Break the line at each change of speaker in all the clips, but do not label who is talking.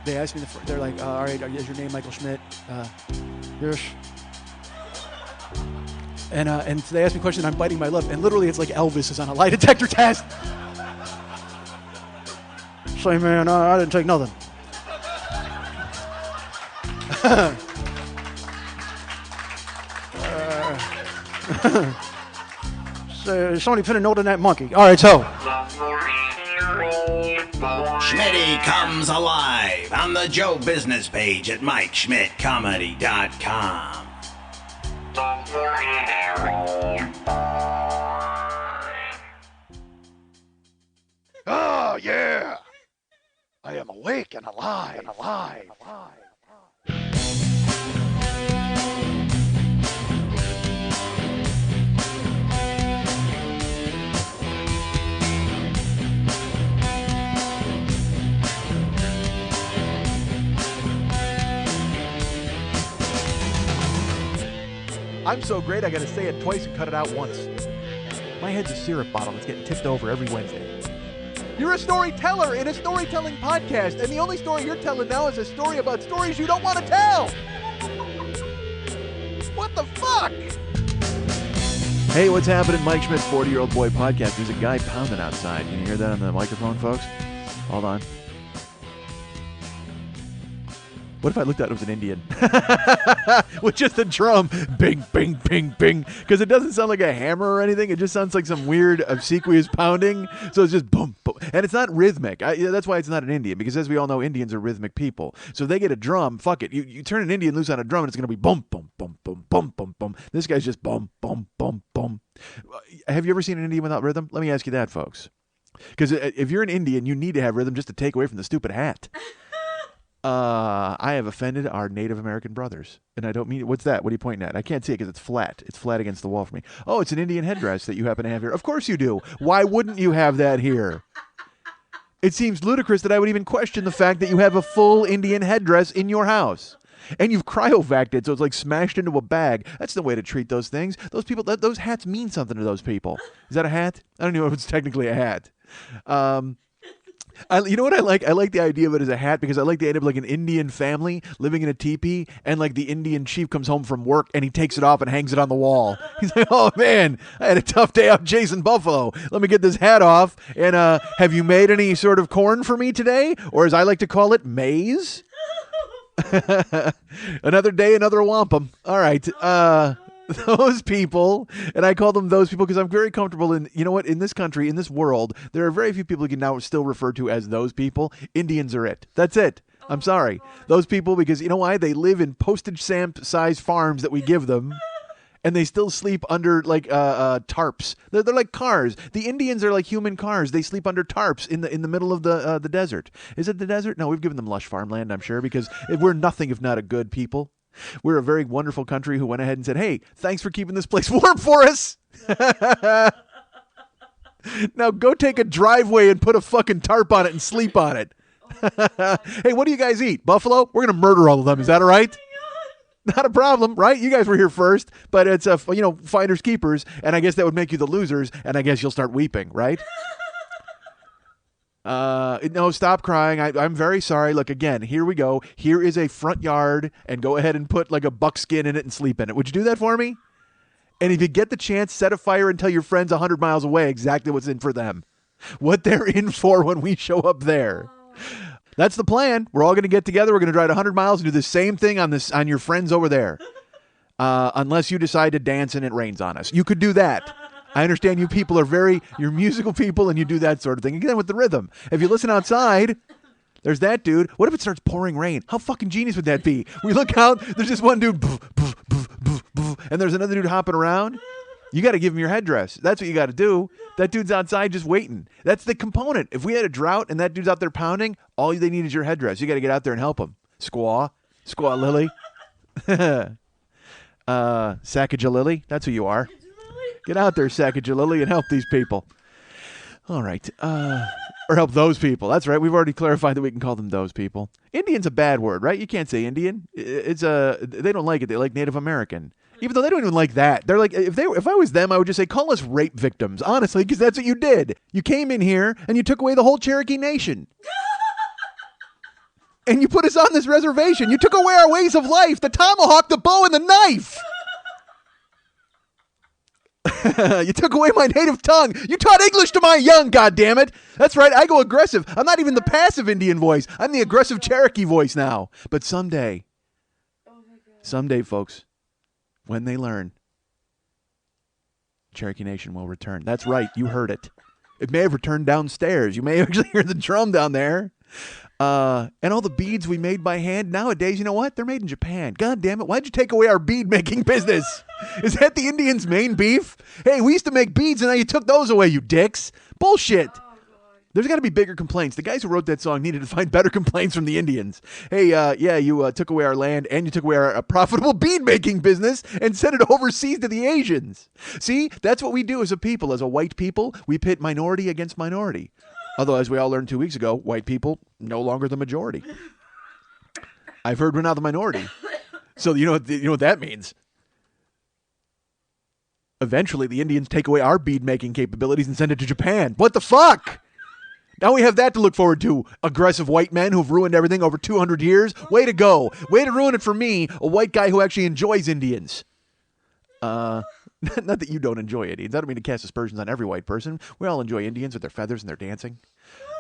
they asked me, they're like, all right, is your name Michael Schmidt? Yes. And they asked me a question, I'm biting my lip, and literally it's like Elvis is on a lie detector test. Say, man, I didn't take nothing. So somebody put a note on that monkey. All right, so.
Schmitty comes alive on the Joe Business page at MikeSchmidtComedy.com.
Oh, yeah. I am awake and alive. I'm so great, I gotta say it twice and cut it out once. My head's a syrup bottle that's getting tipped over every Wednesday. You're a storyteller in a storytelling podcast, and the only story you're telling now is a story about stories you don't want to tell. What the fuck? Hey, what's happening? Mike Schmidt, 40-Year-Old Boy Podcast. There's a guy pounding outside. Can you hear that on the microphone, folks? Hold on. What if I looked at it was an Indian? With just a drum. Bing, bing, bing, bing. Because it doesn't sound like a hammer or anything. It just sounds like some weird obsequious pounding. So it's just boom, boom. And it's not rhythmic. That's why it's not an Indian. Because as we all know, Indians are rhythmic people. So if they get a drum, fuck it. You turn an Indian loose on a drum and it's going to be boom, boom, boom, boom, boom, boom, boom. This guy's just boom, boom, boom, boom. Have you ever seen an Indian without rhythm? Let me ask you that, folks. Because if you're an Indian, you need to have rhythm just to take away from the stupid hat. I have offended our Native American brothers. And I don't mean, what's that? What are you pointing at? I can't see it because it's flat. It's flat against the wall for me. Oh, it's an Indian headdress that you happen to have here. Of course you do. Why wouldn't you have that here? It seems ludicrous that I would even question the fact that you have a full Indian headdress in your house. And you've cryovac it, so it's like smashed into a bag. That's the way to treat those things. Those people, those hats mean something to those people. Is that a hat? I don't know if it's technically a hat. You know what I like? I like the idea of it as a hat because I like the idea of like an Indian family living in a teepee and like the Indian chief comes home from work and he takes it off and hangs it on the wall. He's like, oh man, I had a tough day out chasing buffalo. Let me get this hat off. And have you made any sort of corn for me today? Or as I like to call it, maize? Another day, another wampum. All right. Those people, and I call them those people because I'm very comfortable in, you know what, in this country, in this world, there are very few people you can now still refer to as those people. Indians are it. That's it. I'm sorry. Those people, because you know why? They live in postage stamp size farms that we give them, and they still sleep under like tarps. They're like cars. The Indians are like human cars. They sleep under tarps in the middle of the desert. Is it the desert? No, we've given them lush farmland, I'm sure, because we're nothing if not a good people. We're a very wonderful country who went ahead and said, hey, thanks for keeping this place warm for us. Now go take a driveway and put a fucking tarp on it and sleep on it. Hey, what do you guys eat? Buffalo? We're going to murder all of them. Is that all right? Not a problem, right? You guys were here first, but it's, finders keepers, and I guess that would make you the losers, and I guess you'll start weeping, right? No, stop crying. I'm very sorry. Look, again, here we go. Here is a front yard, and go ahead and put like a buckskin in it and sleep in it. Would you do that for me? And if you get the chance, set a fire and tell your friends 100 miles away exactly what's in for them. What they're in for when we show up there. That's the plan. We're all going to get together. We're going to drive 100 miles and do the same thing on your friends over there. Unless you decide to dance and it rains on us. You could do that. I understand you people you're musical people and you do that sort of thing. Again, with the rhythm. If you listen outside, there's that dude. What if it starts pouring rain? How fucking genius would that be? We look out, there's just one dude, and there's another dude hopping around. You got to give him your headdress. That's what you got to do. That dude's outside just waiting. That's the component. If we had a drought and that dude's out there pounding, all they need is your headdress. You got to get out there and help him. Squaw Lily. Sacagawilly. That's who you are. Get out there, Sacagawilly, and help these people. All right. Or help those people. That's right. We've already clarified that we can call them those people. Indian's a bad word, right? You can't say Indian. They don't like it. They like Native American. Even though they don't even like that. They're like, if I was them, I would just say, call us rape victims, honestly, because that's what you did. You came in here and you took away the whole Cherokee Nation. And you put us on this reservation. You took away our ways of life, the tomahawk, the bow, and the knife. You took away my native tongue. You taught English to my young, goddammit. That's right, I go aggressive. I'm not even the passive Indian voice. I'm the aggressive Cherokee voice now. But someday, folks, when they learn, Cherokee Nation will return. That's right, you heard it. It may have returned downstairs. You may actually hear the drum down there. And all the beads we made by hand nowadays, you know what? They're made in Japan. God damn it. Why'd you take away our bead making business? Is that the Indians' main beef? Hey, we used to make beads and now you took those away, you dicks. Bullshit. There's got to be bigger complaints. The guys who wrote that song needed to find better complaints from the Indians. Hey, you took away our land and you took away our profitable bead-making business and sent it overseas to the Asians. See, that's what we do as a people. As a white people, we pit minority against minority. Although, as we all learned 2 weeks ago, white people no longer the majority. I've heard we're now the minority. So you know what that means. Eventually, the Indians take away our bead-making capabilities and send it to Japan. What the fuck? Now we have that to look forward to. Aggressive white men who've ruined everything over 200 years. Way to go. Way to ruin it for me, a white guy who actually enjoys Indians. Not that you don't enjoy Indians. I don't mean to cast aspersions on every white person. We all enjoy Indians with their feathers and their dancing.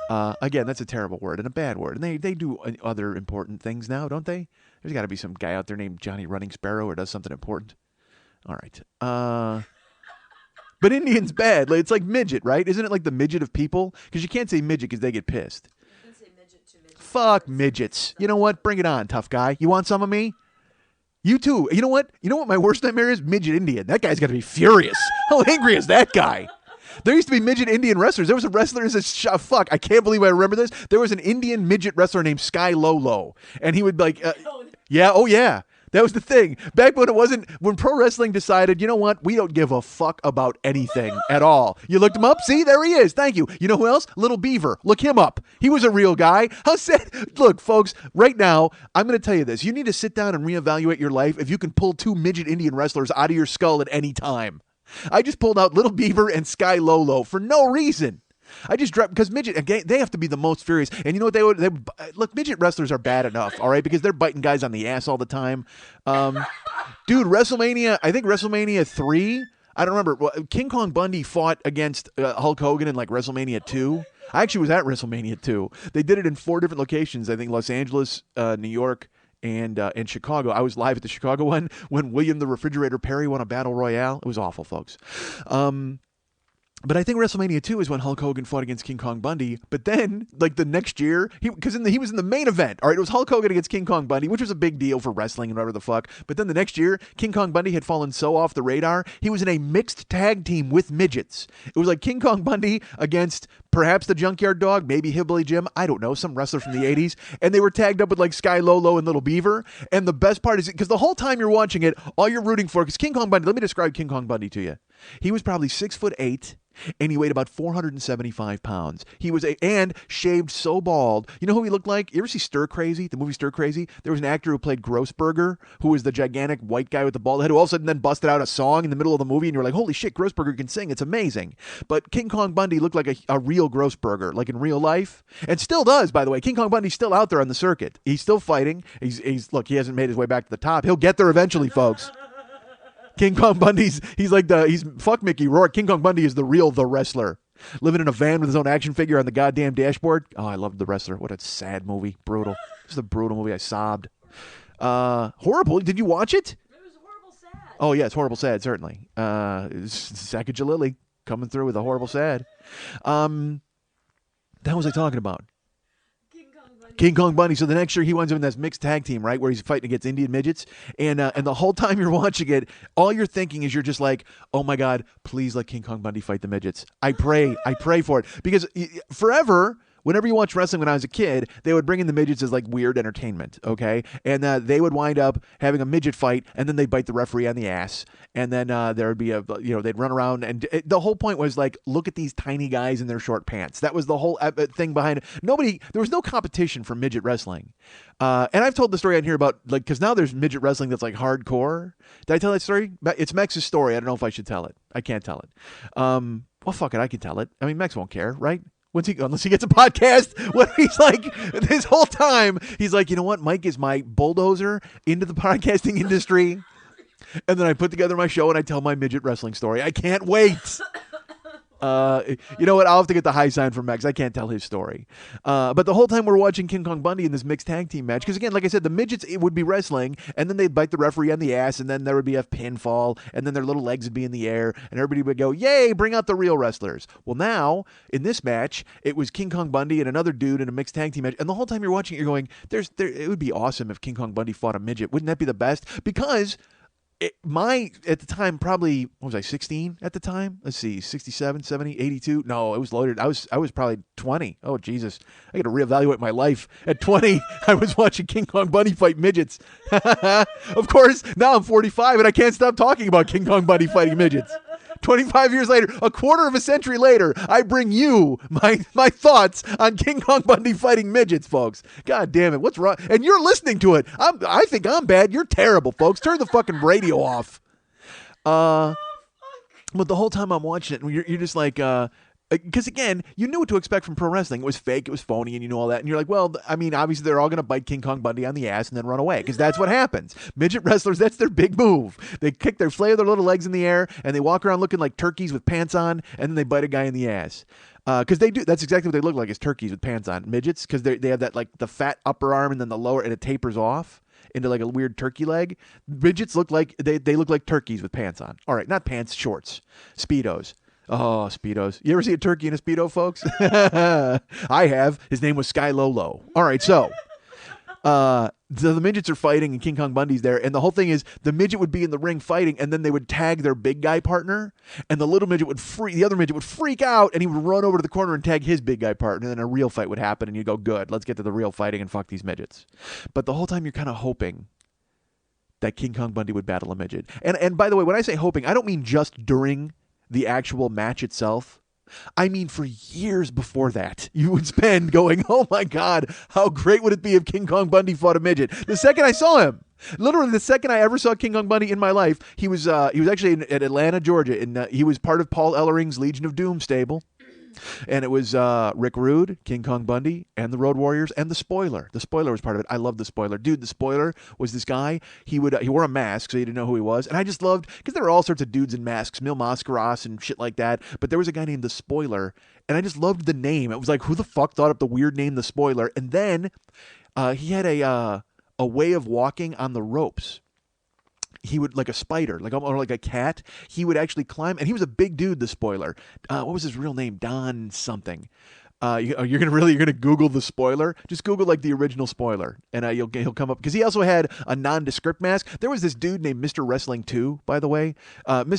Again, that's a terrible word and a bad word. And they do other important things now, don't they? There's got to be some guy out there named Johnny Running Sparrow who does something important. All right. But Indian's bad. It's like midget, right? Isn't it like the midget of people? Because you can't say midget because they get pissed.
You can say midget to midget.
Fuck midgets. You know what? Bring it on, tough guy. You want some of me? You too. You know what? You know what my worst nightmare is? Midget Indian. That guy's got to be furious. How angry is that guy? There used to be midget Indian wrestlers. There was a wrestler fuck, I can't believe I remember this. There was an Indian midget wrestler named Sky Lolo. And he would like, yeah, oh yeah. That was the thing. Back when when pro wrestling decided, you know what? We don't give a fuck about anything at all. You looked him up? See, there he is. Thank you. You know who else? Little Beaver. Look him up. He was a real guy. How sad. Look, folks, right now, I'm going to tell you this. You need to sit down and reevaluate your life if you can pull two midget Indian wrestlers out of your skull at any time. I just pulled out Little Beaver and Sky Lolo for no reason. I just dropped because midget again. They have to be the most furious, and you know what they would look. Midget wrestlers are bad enough, all right, because they're biting guys on the ass all the time. Dude, WrestleMania. I think WrestleMania 3. I don't remember. King Kong Bundy fought against Hulk Hogan in like WrestleMania 2. I actually was at WrestleMania 2. They did it in 4 different locations. I think Los Angeles, New York, and Chicago. I was live at the Chicago one when William the Refrigerator Perry won a battle royale. It was awful, folks. But I think WrestleMania 2 is when Hulk Hogan fought against King Kong Bundy. But then, like the next year, he was in the main event. All right, it was Hulk Hogan against King Kong Bundy, which was a big deal for wrestling and whatever the fuck. But then the next year, King Kong Bundy had fallen so off the radar, he was in a mixed tag team with midgets. It was like King Kong Bundy against perhaps the Junkyard Dog, maybe Hillbilly Jim, I don't know, some wrestler from the 80s. And they were tagged up with like Sky Lolo and Little Beaver. And the best part is, because the whole time you're watching it, all you're rooting for, because King Kong Bundy, let me describe King Kong Bundy to you. He was probably 6'8", and he weighed about 475 pounds. He was and shaved so bald. You know who he looked like? You ever see Stir Crazy? The movie Stir Crazy? There was an actor who played Grossberger, who was the gigantic white guy with the bald head, who all of a sudden then busted out a song in the middle of the movie, and you're like, holy shit, Grossberger can sing. It's amazing. But King Kong Bundy looked like a real Grossberger, like in real life, and still does, by the way. King Kong Bundy's still out there on the circuit. He's still fighting. Look, he hasn't made his way back to the top. He'll get there eventually, folks. King Kong Bundy's fuck Mickey Rourke. King Kong Bundy is the wrestler. Living in a van with his own action figure on the goddamn dashboard. Oh, I loved The Wrestler. What a sad movie. Brutal. This is a brutal movie. I sobbed. Horrible. Did you watch it?
It was horrible sad.
Oh, yeah, it's horrible sad, certainly. Sacagawea coming through with a horrible sad. That was I talking about? King Kong Bundy. So the next year he winds up in this mixed tag team, right, where he's fighting against Indian midgets, and the whole time you're watching it, all you're thinking is you're just like, oh my God, please let King Kong Bundy fight the midgets. I pray for it, because forever. Whenever you watch wrestling when I was a kid, they would bring in the midgets as like weird entertainment, okay? And they would wind up having a midget fight, and then they'd bite the referee on the ass. And then there would be they'd run around, and the whole point was like, look at these tiny guys in their short pants. That was the whole thing behind it. There was no competition for midget wrestling. And I've told the story on here about, like, because now there's midget wrestling that's like hardcore. Did I tell that story? It's Mex's story. I don't know if I should tell it. I can't tell it. Well, fuck it. I can tell it. I mean, Mex won't care, right? Unless he gets a podcast, when he's like, this whole time, he's like, you know what? Mike is my bulldozer into the podcasting industry. And then I put together my show and I tell my midget wrestling story. I can't wait. You know what? I'll have to get the high sign from Max. I can't tell his story. But the whole time we're watching King Kong Bundy in this mixed tag team match, because again, like I said, the midgets it would be wrestling, and then they'd bite the referee on the ass, and then there would be a pinfall, and then their little legs would be in the air, and everybody would go, "Yay! Bring out the real wrestlers." Well, now in this match, it was King Kong Bundy and another dude in a mixed tag team match, and the whole time you're watching it, you're going, It would be awesome if King Kong Bundy fought a midget. Wouldn't that be the best? Because at the time, probably, what was I, 16 at the time? Let's see, 67, 70, 82. No, it was loaded. I was probably 20. Oh, Jesus. I got to reevaluate my life. At 20, I was watching King Kong Bundy fight midgets. Of course, now I'm 45 and I can't stop talking about King Kong Bundy fighting midgets. 25 years later, a quarter of a century later, I bring you my thoughts on King Kong Bundy fighting midgets, folks. God damn it, what's wrong? And you're listening to it. I think I'm bad. You're terrible, folks. Turn the fucking radio off. But the whole time I'm watching it, you're just like, because again, you knew what to expect from pro wrestling. It was fake, it was phony, and you know all that. And you're like, well, I mean, obviously they're all going to bite King Kong Bundy on the ass and then run away, because that's what happens. Midget wrestlers, that's their big move. They flay their little legs in the air, and they walk around looking like turkeys with pants on, and then they bite a guy in the ass. Because they do, that's exactly what they look like, is turkeys with pants on. Midgets, because they have that, like, the fat upper arm and then the lower, and it tapers off into like a weird turkey leg. Midgets look like, they look like turkeys with pants on. All right, not pants, shorts, Speedos. Oh, Speedos. You ever see a turkey in a Speedo, folks? I have. His name was Sky Lolo. All right, so the midgets are fighting and King Kong Bundy's there, and the whole thing is the midget would be in the ring fighting, and then they would tag their big guy partner, and the other midget would freak out, and he would run over to the corner and tag his big guy partner, and then a real fight would happen, and you go, good, let's get to the real fighting and fuck these midgets. But the whole time you're kind of hoping that King Kong Bundy would battle a midget. And by the way, when I say hoping, I don't mean just during the actual match itself. I mean, for years before that, you would spend going, oh my God, how great would it be if King Kong Bundy fought a midget? The second I saw him, literally the second I ever saw King Kong Bundy in my life, he was actually at Atlanta, Georgia, and he was part of Paul Ellering's Legion of Doom stable. And it was Rick Rude, King Kong Bundy, and the Road Warriors, and the Spoiler. The Spoiler was part of it. I love the Spoiler. Dude, the Spoiler was this guy. He wore a mask, so you didn't know who he was. And I just loved, because there were all sorts of dudes in masks, Mil Mascaras and shit like that. But there was a guy named the Spoiler, and I just loved the name. It was like, who the fuck thought up the weird name, the Spoiler? And then he had a way of walking on the ropes. He would, like a spider, or like a cat, he would actually climb, and he was a big dude, the Spoiler. What was his real name? Don something. You're gonna Google the Spoiler? Just Google like the original Spoiler, and he'll come up, because he also had a nondescript mask. There was this dude named Mr. Wrestling 2, by the way, Don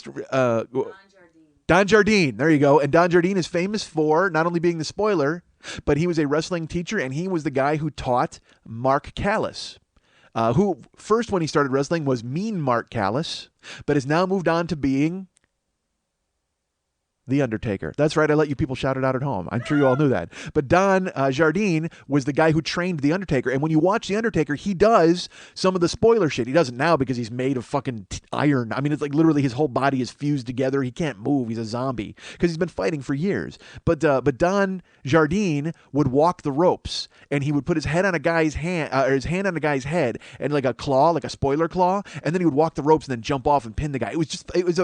Jardine. There you go. And Don Jardine is famous for not only being the Spoiler, but he was a wrestling teacher, and he was the guy who taught Mark Callis. Who first, when he started wrestling, was Mean Mark Callis, but has now moved on to being The Undertaker. That's right, I let you people shout it out at home. I'm sure you all knew that. But Don Jardine was the guy who trained The Undertaker, and when you watch The Undertaker, he does some of the Spoiler shit. He doesn't now because he's made of fucking iron. I mean, it's like literally his whole body is fused together. He can't move. He's a zombie because he's been fighting for years. But Don Jardine would walk the ropes, and he would put his head on a guy's hand, or his hand on a guy's head, and like a claw, like a spoiler claw, and then he would walk the ropes and then jump off and pin the guy.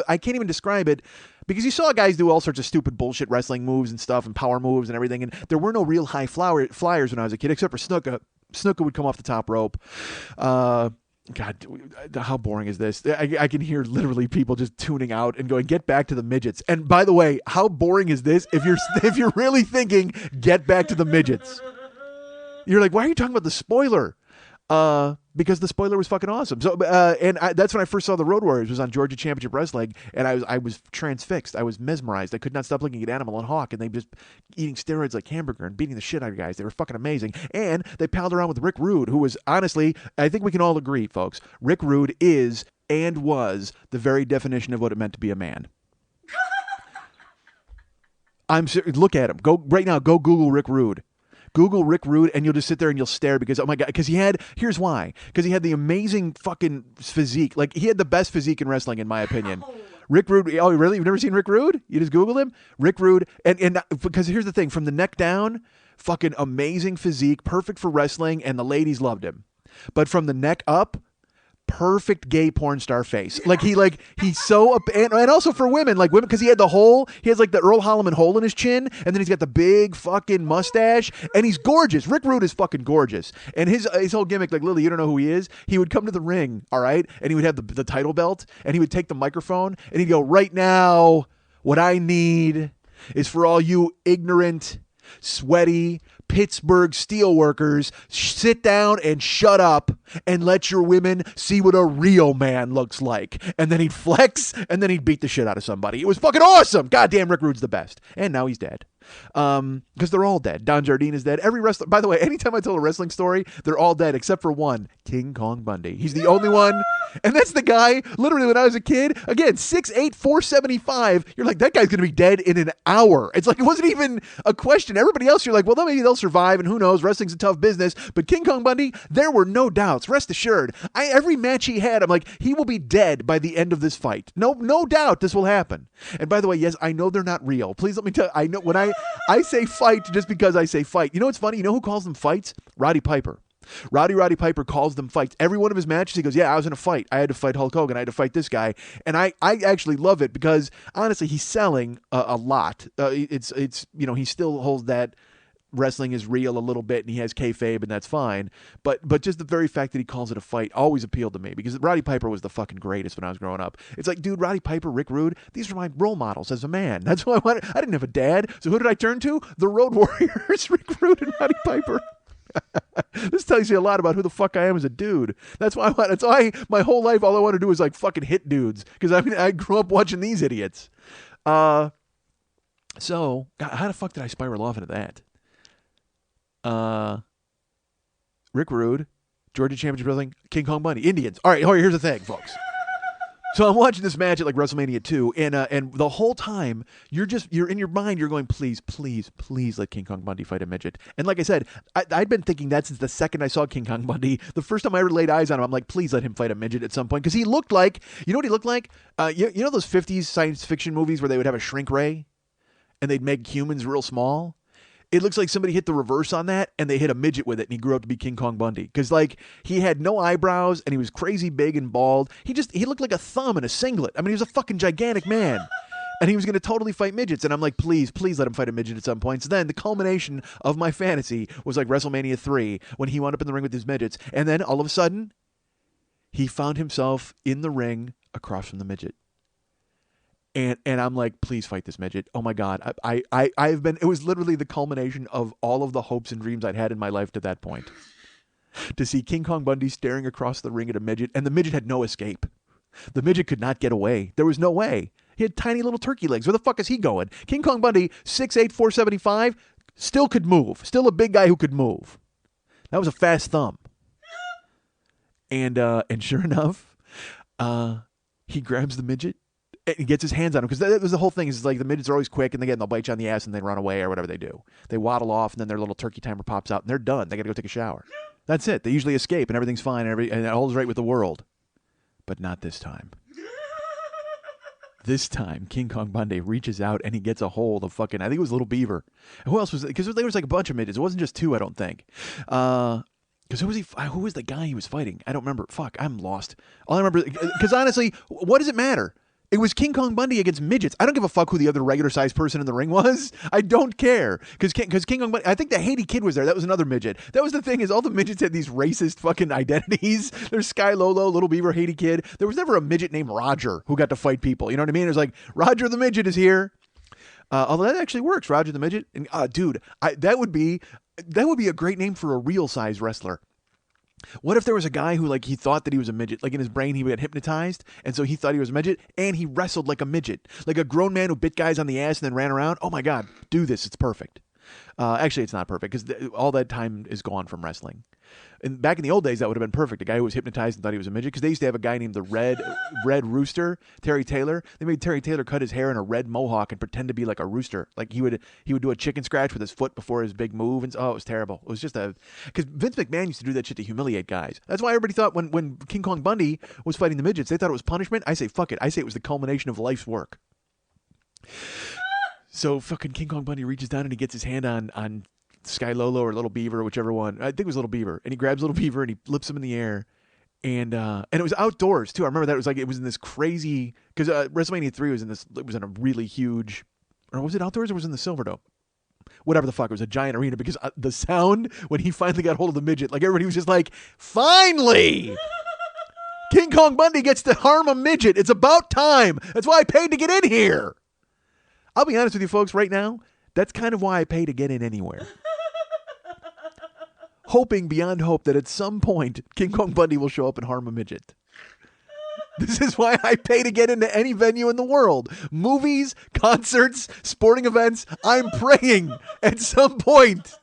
I can't even describe it, because you saw guys do all sorts of stupid bullshit wrestling moves and stuff and power moves and everything, and there were no real high flyers when I was a kid, except for Snuka. Snuka would come off the top rope. God, how boring is this? I can hear literally people just tuning out and going, get back to the midgets. And by the way, how boring is this? If you're really thinking, get back to the midgets. You're like, why are you talking about the Spoiler? Because the Spoiler was fucking awesome. So, that's when I first saw the Road Warriors. It was on Georgia Championship Wrestling, and I was transfixed. I was mesmerized. I could not stop looking at Animal and Hawk, and they just eating steroids like hamburger and beating the shit out of guys. They were fucking amazing. And they palled around with Rick Rude, who was, honestly, I think we can all agree, folks, Rick Rude is and was the very definition of what it meant to be a man. Look at him. Go right now. Go Google Rick Rude. Google Rick Rude, and you'll just sit there and you'll stare, because, oh my God, because here's why. Because he had the amazing fucking physique. Like, he had the best physique in wrestling, in my opinion. Rick Rude. Oh, really? You've never seen Rick Rude? You just Google him? Rick Rude. And because here's the thing, from the neck down, fucking amazing physique, perfect for wrestling, and the ladies loved him. But from the neck up, perfect gay porn star face. He's so and also for women, like women, because he has like the Earl Holliman hole in his chin, and then he's got the big fucking mustache, and he's gorgeous. Rick Rude is fucking gorgeous, and his whole gimmick, like, Lily, you don't know who he is. He would come to the ring, all right, and he would have the title belt, and he would take the microphone, and he'd go, right now, what I need is for all you ignorant, sweaty Pittsburgh steelworkers, sit down and shut up and let your women see what a real man looks like. And then he'd flex, and then he'd beat the shit out of somebody. It was fucking awesome. Goddamn, Rick Rude's the best. And now he's dead. Because they're all dead. Don Jardine is dead. Every wrestler, by the way, anytime I tell a wrestling story, they're all dead except for one, King Kong Bundy. He's the only one. And that's the guy, literally, when I was a kid, again, 6'8", 475, you're like, that guy's going to be dead in an hour. It's like, it wasn't even a question. Everybody else, you're like, well, maybe they'll survive, and who knows, wrestling's a tough business. But King Kong Bundy, there were no doubts. Rest assured. Every match he had, I'm like, he will be dead by the end of this fight. No doubt this will happen. And by the way, yes, I know they're not real. Please let me tell you, I know when I say fight just because I say fight. You know what's funny? You know who calls them fights? Roddy Piper. Roddy Piper calls them fights. Every one of his matches, he goes, yeah, I was in a fight. I had to fight Hulk Hogan. I had to fight this guy. And I actually love it because, honestly, he's selling a lot. It's he still holds that wrestling is real a little bit, and he has kayfabe, and that's fine. But just the very fact that he calls it a fight always appealed to me, because Roddy Piper was the fucking greatest when I was growing up. It's like, dude, Roddy Piper, Rick Rude, these are my role models as a man. That's why I wanted. I didn't have a dad, so who did I turn to? The Road Warriors, Rick Rude and Roddy Piper. This tells you a lot about who the fuck I am as a dude. That's why my whole life all I want to do is like fucking hit dudes, because I grew up watching these idiots. So God, how the fuck did I spiral off into that? Rick Rude, Georgia Championship Wrestling, King Kong Bundy, Indians. All right, here's the thing, folks. So I'm watching this match at like WrestleMania 2, and the whole time you're in your mind, you're going, please let King Kong Bundy fight a midget. And like I said, I'd been thinking that since the second I saw King Kong Bundy. The first time I ever laid eyes on him, I'm like, please let him fight a midget at some point, because he looked like, you know what he looked like? You know those 50s science fiction movies where they would have a shrink ray, and they'd make humans real small? It looks like somebody hit the reverse on that, and they hit a midget with it, and he grew up to be King Kong Bundy. Because, like, he had no eyebrows, and he was crazy big and bald. He looked like a thumb in a singlet. I mean, he was a fucking gigantic man. And he was going to totally fight midgets. And I'm like, please let him fight a midget at some point. So then the culmination of my fantasy was like WrestleMania 3, when he wound up in the ring with his midgets. And then, all of a sudden, he found himself in the ring across from the midget. And I'm like, please fight this midget. Oh my God. It was literally the culmination of all of the hopes and dreams I'd had in my life to that point. To see King Kong Bundy staring across the ring at a midget, and the midget had no escape. The midget could not get away. There was no way. He had tiny little turkey legs. Where the fuck is he going? King Kong Bundy, 6'8", 475, still could move. Still a big guy who could move. That was a fast thumb. And sure enough, he grabs the midget. He gets his hands on him, because that was the whole thing. Is like the midgets are always quick, and they'll bite you on the ass and they run away or whatever they do. They waddle off, and then their little turkey timer pops out, and they're done. They got to go take a shower. That's it. They usually escape, and everything's fine, and all's right with the world. But not this time. This time, King Kong Bundy reaches out and he gets a hold of fucking, I think it was Little Beaver. And who else was it? Because there was like a bunch of midgets. It wasn't just two, I don't think. Because who was the guy he was fighting? I don't remember. Fuck, I'm lost. All I remember, because honestly, what does it matter? It was King Kong Bundy against midgets. I don't give a fuck who the other regular-sized person in the ring was. I don't care. Because King Kong Bundy, I think the Haiti Kid was there. That was another midget. That was the thing, is all the midgets had these racist fucking identities. There's Sky Lolo, Little Beaver, Haiti Kid. There was never a midget named Roger who got to fight people. You know what I mean? It was like, Roger the midget is here. Although that actually works, Roger the midget. And dude, that would be a great name for a real-size wrestler. What if there was a guy who, like, he thought that he was a midget, like in his brain he got hypnotized, and so he thought he was a midget, and he wrestled like a midget, like a grown man who bit guys on the ass and then ran around? Oh my God, do this, it's perfect. Actually, it's not perfect, because all that time is gone from wrestling. And back in the old days, that would have been perfect. A guy who was hypnotized and thought he was a midget, because they used to have a guy named the Red Rooster, Terry Taylor. They made Terry Taylor cut his hair in a red mohawk and pretend to be like a rooster. Like he would do a chicken scratch with his foot before his big move, and it was terrible. It was just because Vince McMahon used to do that shit to humiliate guys. That's why everybody thought when King Kong Bundy was fighting the midgets, they thought it was punishment. I say fuck it. I say it was the culmination of life's work. So fucking King Kong Bundy reaches down and he gets his hand on Sky Lolo or Little Beaver, whichever one. I think it was Little Beaver. And he grabs Little Beaver and he lifts him in the air. And it was outdoors too. I remember that it was in this crazy, because WrestleMania 3 was in a really huge, or was it outdoors or was it in the Silverdome? Whatever the fuck, it was a giant arena, because the sound when he finally got hold of the midget, like everybody was just like, finally! King Kong Bundy gets to harm a midget. It's about time. That's why I paid to get in here. I'll be honest with you folks right now. That's kind of why I pay to get in anywhere. Hoping beyond hope that at some point King Kong Bundy will show up and harm a midget. This is why I pay to get into any venue in the world. Movies, concerts, sporting events. I'm praying at some point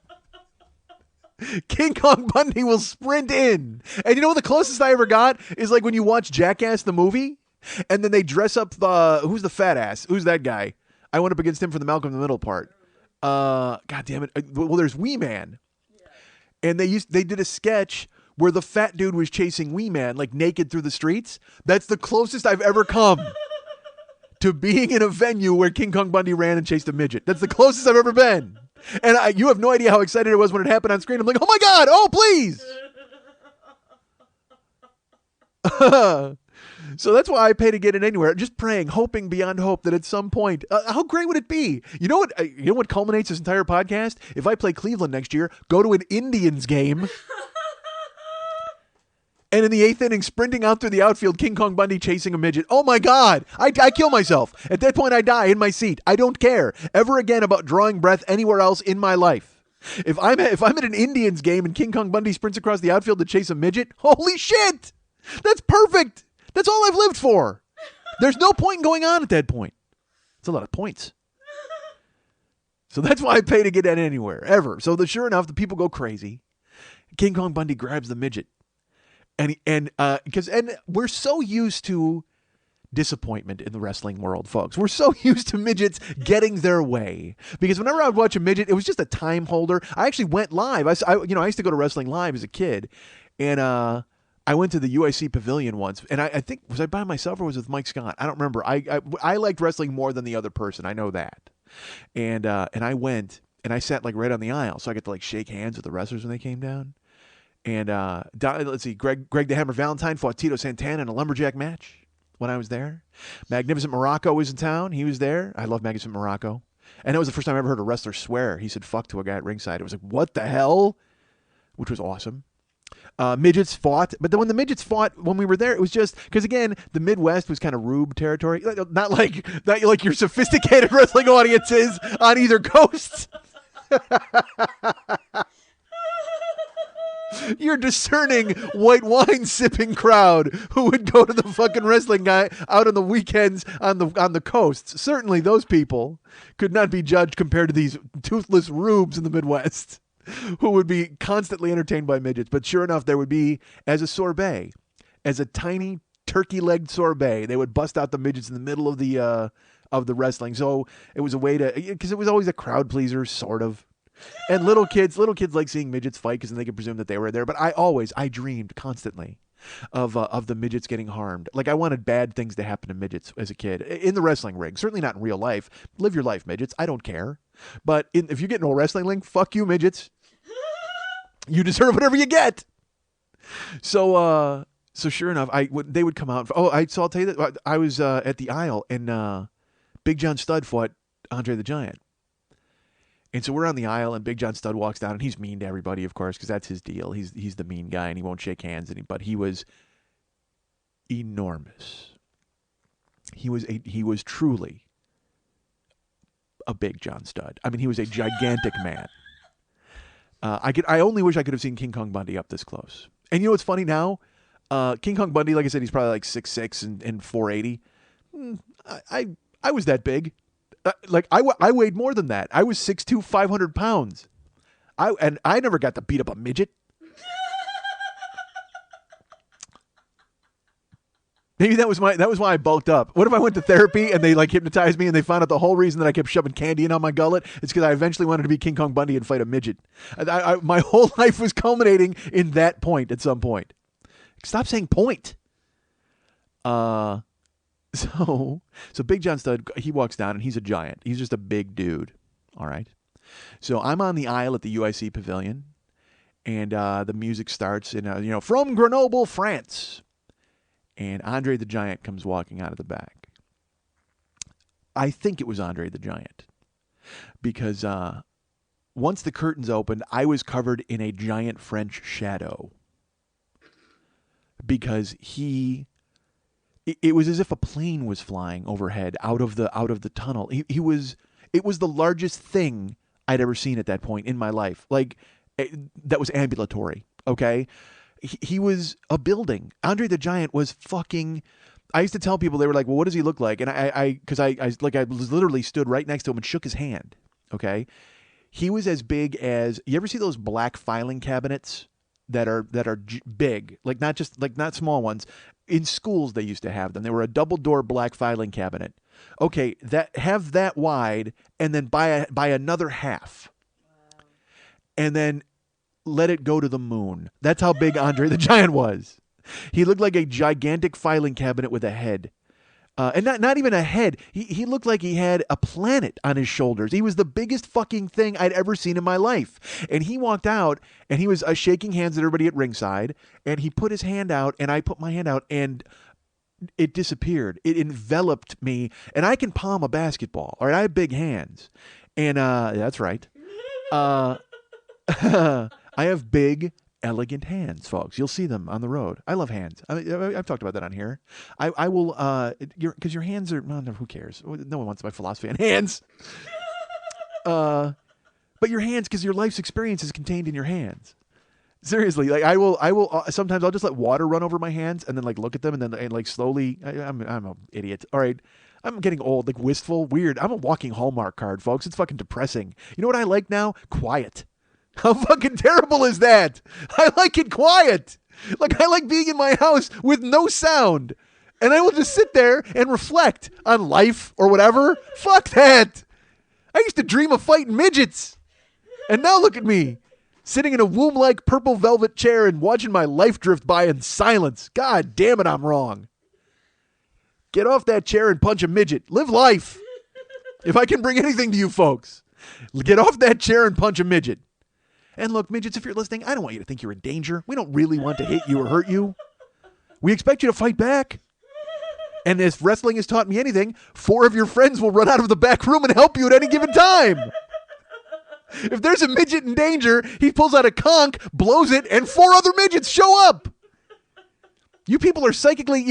King Kong Bundy will sprint in. And you know what the closest I ever got is like when you watch Jackass the movie and then they dress up who's the fat ass? Who's that guy? I went up against him for the Malcolm in the Middle part. God damn it. Well, there's Wee Man. And they did a sketch where the fat dude was chasing Wee Man like naked through the streets. That's the closest I've ever come to being in a venue where King Kong Bundy ran and chased a midget. That's the closest I've ever been. And you have no idea how excited I was when it happened on screen. I'm like, oh my God, oh please. So that's why I pay to get in anywhere. Just praying, hoping beyond hope that at some point, how great would it be? You know what culminates this entire podcast? If I play Cleveland next year, go to an Indians game, and in the 8th inning, sprinting out through the outfield, King Kong Bundy chasing a midget. Oh my God, I kill myself. At that point, I die in my seat. I don't care ever again about drawing breath anywhere else in my life. If I'm at an Indians game and King Kong Bundy sprints across the outfield to chase a midget, holy shit, that's perfect. That's all I've lived for. There's no point going on at that point. It's a lot of points. So that's why I pay to get in anywhere, ever. So sure enough, the people go crazy. King Kong Bundy grabs the midget. And we're so used to disappointment in the wrestling world, folks. We're so used to midgets getting their way. Because whenever I would watch a midget, it was just a time holder. I actually went live. I used to go to Wrestling Live as a kid. And I went to the UIC Pavilion once, and I think, was I by myself or was it with Mike Scott? I don't remember. I liked wrestling more than the other person. I know that. And I went, and I sat like right on the aisle, so I got to like shake hands with the wrestlers when they came down. And let's see, Greg the Hammer Valentine fought Tito Santana in a lumberjack match when I was there. Magnificent Morocco was in town. He was there. I love Magnificent Morocco. And that was the first time I ever heard a wrestler swear. He said fuck to a guy at ringside. It was like, what the hell? Which was awesome. Midgets fought, but then when the midgets fought when we were there, it was just because again the Midwest was kind of rube territory, not like your sophisticated wrestling audiences on either coast. Your discerning white wine sipping crowd who would go to the fucking wrestling guy out on the weekends on the coasts. Certainly, those people could not be judged compared to these toothless rubes in the Midwest, who would be constantly entertained by midgets. But sure enough, there would be, as a tiny turkey-legged sorbet, they would bust out the midgets in the middle of the wrestling. So it was a way to, because it was always a crowd pleaser, sort of. And little kids like seeing midgets fight because then they could presume that they were there. But I dreamed constantly of the midgets getting harmed. Like I wanted bad things to happen to midgets as a kid in the wrestling ring. Certainly not in real life. Live your life, midgets. I don't care. But if you get into a wrestling ring, fuck you, midgets. You deserve whatever you get. So sure enough, they would come out. I'll tell you that I was at the aisle and Big John Studd fought Andre the Giant. And so we're on the aisle, and Big John Studd walks down, and he's mean to everybody, of course, because that's his deal. He's the mean guy, and he won't shake hands. But he was enormous. He was truly a Big John Studd. I mean, he was a gigantic man. I only wish I could have seen King Kong Bundy up this close. And you know what's funny now? King Kong Bundy, like I said, he's probably like 6'6" and 480. I was that big. I weighed more than that. I was 6'2", 500 pounds. I never got to beat up a midget. Maybe that was why I bulked up. What if I went to therapy and they like hypnotized me and they found out the whole reason that I kept shoving candy in on my gullet is because I eventually wanted to be King Kong Bundy and fight a midget. My whole life was culminating in that point at some point. Stop saying point. So Big John Studd, he walks down and he's a giant. He's just a big dude. All right. So I'm on the aisle at the UIC Pavilion, and the music starts in from Grenoble, France. And Andre the Giant comes walking out of the back. I think it was Andre the Giant. Because once the curtains opened, I was covered in a giant French shadow. Because it was as if a plane was flying overhead out of the tunnel. It was the largest thing I'd ever seen at that point in my life. Like, that was ambulatory, okay? He was a building. Andre the Giant was fucking... I used to tell people, they were like, well, what does he look like? And I literally stood right next to him and shook his hand, okay? He was as big as... You ever see those black filing cabinets that are big? Like, not small ones. In schools, they used to have them. They were a double-door black filing cabinet. Okay, have that wide, and then buy another half. Wow. And then... let it go to the moon. That's how big Andre the Giant was. He looked like a gigantic filing cabinet with a head. And not even a head. He looked like he had a planet on his shoulders. He was the biggest fucking thing I'd ever seen in my life. And he walked out, and he was shaking hands at everybody at ringside. And he put his hand out, and I put my hand out, and it disappeared. It enveloped me. And I can palm a basketball. All right, I have big hands. And that's right. I have big, elegant hands, folks. You'll see them on the road. I love hands. I've talked about that on here. I will, because your hands are, well, who cares? No one wants my philosophy on hands. But your hands, because your life's experience is contained in your hands. Seriously, like I will. Sometimes I'll just let water run over my hands and then like look at them and then like slowly. I'm an idiot. All right. I'm getting old, like wistful, weird. I'm a walking Hallmark card, folks. It's fucking depressing. You know what I like now? Quiet. How fucking terrible is that? I like it quiet. Like, I like being in my house with no sound. And I will just sit there and reflect on life or whatever. Fuck that. I used to dream of fighting midgets. And now look at me, sitting in a womb-like purple velvet chair and watching my life drift by in silence. God damn it, I'm wrong. Get off that chair and punch a midget. Live life. If I can bring anything to you folks, get off that chair and punch a midget. And look, midgets, if you're listening, I don't want you to think you're in danger. We don't really want to hit you or hurt you. We expect you to fight back. And if wrestling has taught me anything, 4 of your friends will run out of the back room and help you at any given time. If there's a midget in danger, he pulls out a conch, blows it, and 4 other midgets show up. You people are psychically,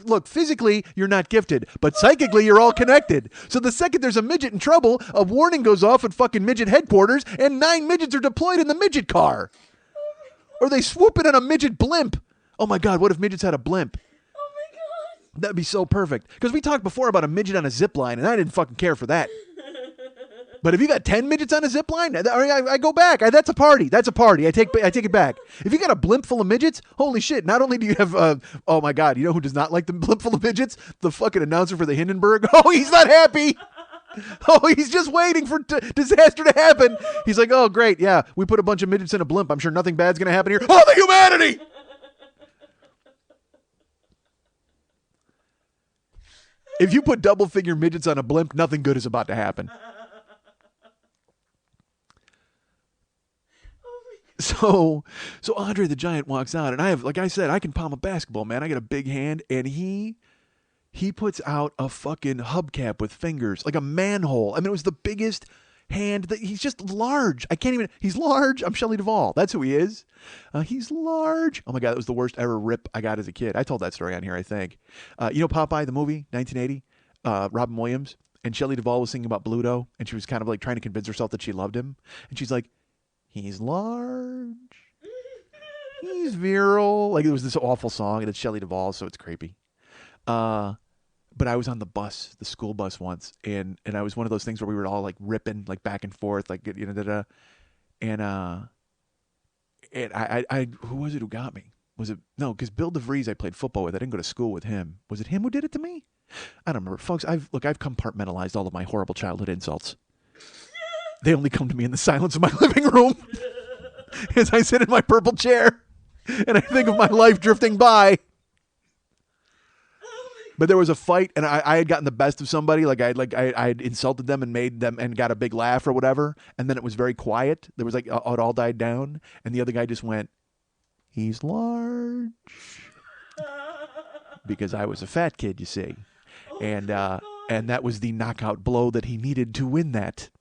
look, physically, you're not gifted, but psychically, you're all connected. So the second there's a midget in trouble, a warning goes off at fucking midget headquarters, and 9 midgets are deployed in the midget car. Or they swoop in on a midget blimp. Oh my God, what if midgets had a blimp?
Oh my God.
That'd be so perfect. Because we talked before about a midget on a zip line, and I didn't fucking care for that. But if you got 10 midgets on a zip line, I go back. That's a party. That's a party. I take it back. If you got a blimp full of midgets, holy shit. Not only do you have, oh my God, you know who does not like the blimp full of midgets? The fucking announcer for the Hindenburg. Oh, he's not happy. Oh, he's just waiting for disaster to happen. He's like, oh, great. Yeah, we put a bunch of midgets in a blimp. I'm sure nothing bad's going to happen here. Oh, the humanity. If you put double figure midgets on a blimp, nothing good is about to happen. So Andre the Giant walks out, and I have, like I said, I can palm a basketball, man. I got a big hand, and he puts out a fucking hubcap with fingers, like a manhole. I mean, it was the biggest hand. He's just large. He's large. I'm Shelley Duvall. That's who he is. He's large. Oh my God, that was the worst ever rip I got as a kid. I told that story on here, I think. You know Popeye, the movie, 1980? Robin Williams, and Shelley Duvall was singing about Bluto, and she was kind of like trying to convince herself that she loved him. And she's like, he's large. He's virile. Like, it was this awful song, and it's Shelley Duvall, so it's creepy. But I was on the school bus once, and I was one of those things where we were all like ripping like back and forth, like, you know, and I who was it who got me? Was it? No, because Bill DeVries I played football with. I didn't go to school with him. Was it him who did it to me? I don't remember. Folks, I've compartmentalized all of my horrible childhood insults. They only come to me in the silence of my living room as I sit in my purple chair and I think of my life drifting by. But there was a fight, and I had gotten the best of somebody. I had insulted them and made them and got a big laugh or whatever. And then it was very quiet. There was it all died down, and the other guy just went, "He's large," because I was a fat kid, you see, and that was the knockout blow that he needed to win that.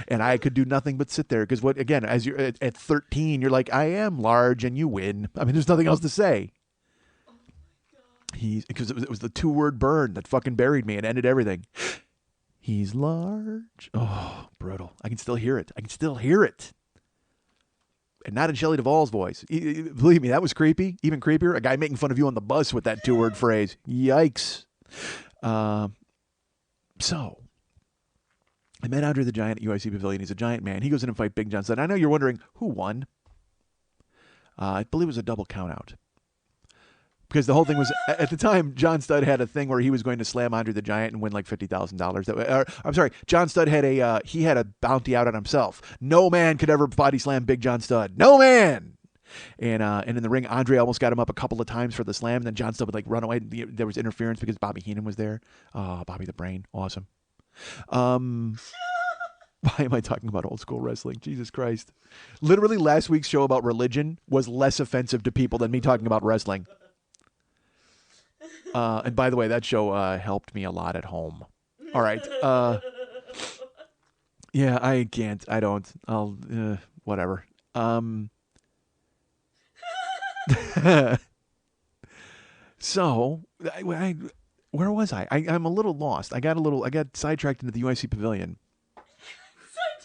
And I could do nothing but sit there because as you're at 13, you're like, I am large, and you win. I mean, there's nothing else to say. Because it was the 2-word burn that fucking buried me and ended everything. He's large. Oh, brutal. I can still hear it. And not in Shelley Duvall's voice. Believe me, that was creepy. Even creepier. A guy making fun of you on the bus with that 2-word phrase. Yikes. So, I met Andre the Giant at UIC Pavilion. He's a giant man. He goes in and fight Big John Studd. I know you're wondering who won. I believe it was a double countout. Because the whole thing was, at the time, John Studd had a thing where he was going to slam Andre the Giant and win like $50,000. I'm sorry, John Studd had a bounty out on himself. No man could ever body slam Big John Studd. No man. And in the ring, Andre almost got him up a couple of times for the slam. And then John Studd would run away. There was interference because Bobby Heenan was there. Oh, Bobby the Brain, awesome. Why am I talking about old school wrestling? Jesus Christ! Literally, last week's show about religion was less offensive to people than me talking about wrestling. And by the way, that show helped me a lot at home. All right. Yeah, I can't. I don't. I'll, whatever. So, where was I? I'm a little lost. I got sidetracked into the UIC Pavilion.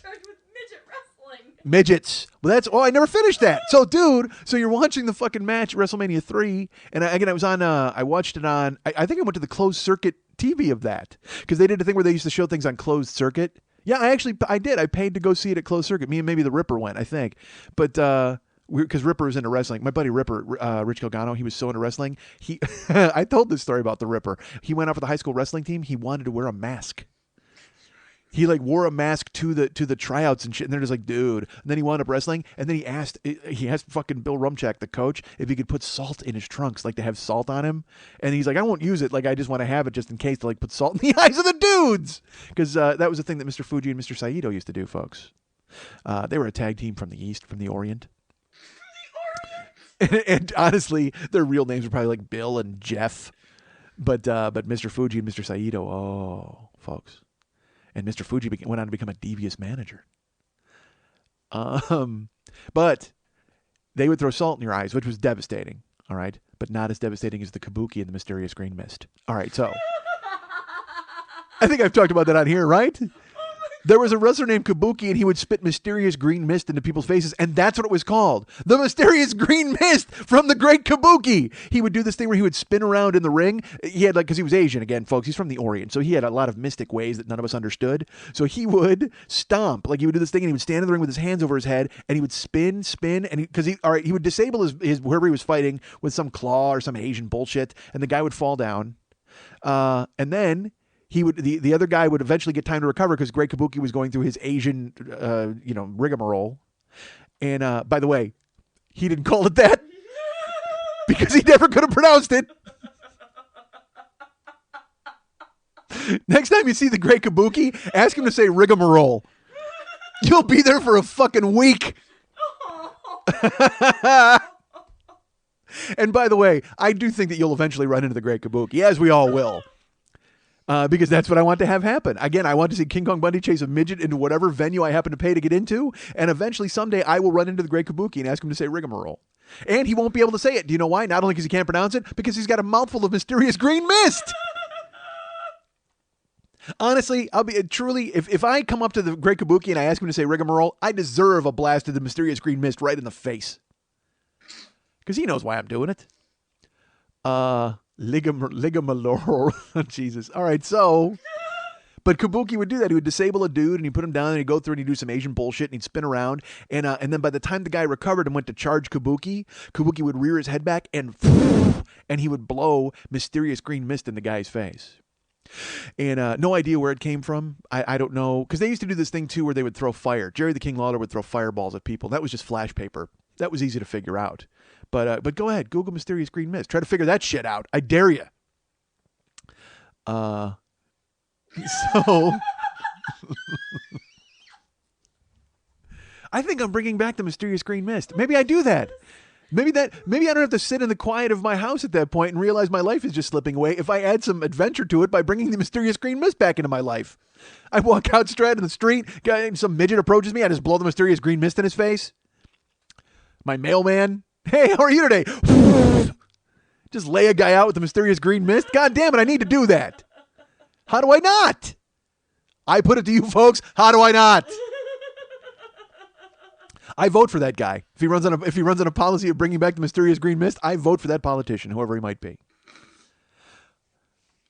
Sidetracked with midget wrestling.
Midgets. Well, I never finished that. So, dude, you're watching the fucking match, WrestleMania 3, and I was on, I watched it on, I think I went to the closed circuit TV of that, because they did a thing where they used to show things on closed circuit. Yeah, I did. I paid to go see it at closed circuit. Me and maybe the Ripper went, I think. But, because Ripper is into wrestling. My buddy Ripper, Rich Galgano, he was so into wrestling. I told this story about the Ripper. He went out for the high school wrestling team. He wanted to wear a mask. He wore a mask to the tryouts and shit, and they're just like, dude. And then he wound up wrestling, and then he asked fucking Bill Rumchak, the coach, if he could put salt in his trunks, to have salt on him. And he's like, I won't use it. I just want to have it just in case to put salt in the eyes of the dudes, because that was the thing that Mr. Fuji and Mr. Saito used to do, folks. They were a tag team from the East, from the Orient. And honestly, their real names were probably Bill and Jeff, but Mr. Fuji and Mr. Saito, oh, folks. And Mr. Fuji went on to become a devious manager. But they would throw salt in your eyes, which was devastating, all right? But not as devastating as the kabuki and the mysterious green mist. All right, so I think I've talked about that on here, right? There was a wrestler named Kabuki, and he would spit mysterious green mist into people's faces, and that's what it was called. The mysterious green mist from the great Kabuki. He would do this thing where he would spin around in the ring. He had, because he was Asian, again, folks. He's from the Orient, so he had a lot of mystic ways that none of us understood. So he would stomp. He would do this thing, and he would stand in the ring with his hands over his head, and he would spin, and he would disable his whoever he was fighting with some claw or some Asian bullshit, and the guy would fall down. And then the other guy would eventually get time to recover because Great Kabuki was going through his Asian, rigmarole. And by the way, he didn't call it that because he never could have pronounced it. Next time you see the Great Kabuki, ask him to say rigmarole. You'll be there for a fucking week. And by the way, I do think that you'll eventually run into the Great Kabuki, as we all will. Because that's what I want to have happen. Again, I want to see King Kong Bundy chase a midget into whatever venue I happen to pay to get into, and eventually someday I will run into the Great Kabuki and ask him to say rigmarole. And he won't be able to say it. Do you know why? Not only because he can't pronounce it, because he's got a mouthful of mysterious green mist. Honestly, I'll be truly, if I come up to the Great Kabuki and I ask him to say rigmarole, I deserve a blast of the mysterious green mist right in the face. Because he knows why I'm doing it. Ligamalor. Jesus. All right, so. But Kabuki would do that. He would disable a dude and he'd put him down and he'd go through and he'd do some Asian bullshit and he'd spin around. And then by the time the guy recovered and went to charge Kabuki, Kabuki would rear his head back and he would blow mysterious green mist in the guy's face. And no idea where it came from. I don't know. Because they used to do this thing too where they would throw fire. Jerry the King Lawler would throw fireballs at people. That was just flash paper. That was easy to figure out. But go ahead. Google mysterious green mist. Try to figure that shit out. I dare you. So I think I'm bringing back the mysterious green mist. Maybe I do that. Maybe I don't have to sit in the quiet of my house at that point and realize my life is just slipping away if I add some adventure to it by bringing the mysterious green mist back into my life. I walk out straight in the street, some midget approaches me, I just blow the mysterious green mist in his face. My mailman, hey, how are you today? Just lay a guy out with the mysterious green mist. God damn it, I need to do that. How do I not? I put it to you folks, how do I not? I vote for that guy. If he runs on a policy of bringing back the mysterious green mist, I vote for that politician, whoever he might be.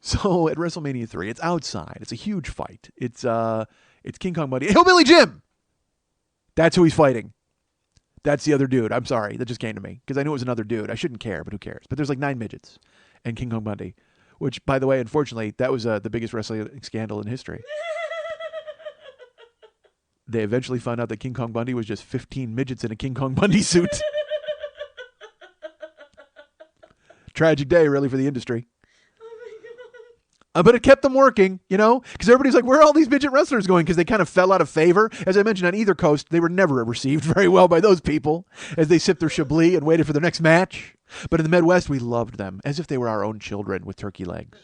So at WrestleMania 3, it's outside. It's a huge fight. It's King Kong Bundy. Hillbilly Jim! That's who he's fighting. That's the other dude. I'm sorry. That just came to me because I knew it was another dude. I shouldn't care, but who cares? But there's like 9 midgets and King Kong Bundy, which, by the way, unfortunately, that was the biggest wrestling scandal in history. They eventually found out that King Kong Bundy was just 15 midgets in a King Kong Bundy suit. Tragic day, really, for the industry. But it kept them working, because everybody's like, where are all these midget wrestlers going? Because they kind of fell out of favor. As I mentioned, on either coast, they were never received very well by those people as they sipped their Chablis and waited for their next match. But in the Midwest, we loved them as if they were our own children with turkey legs.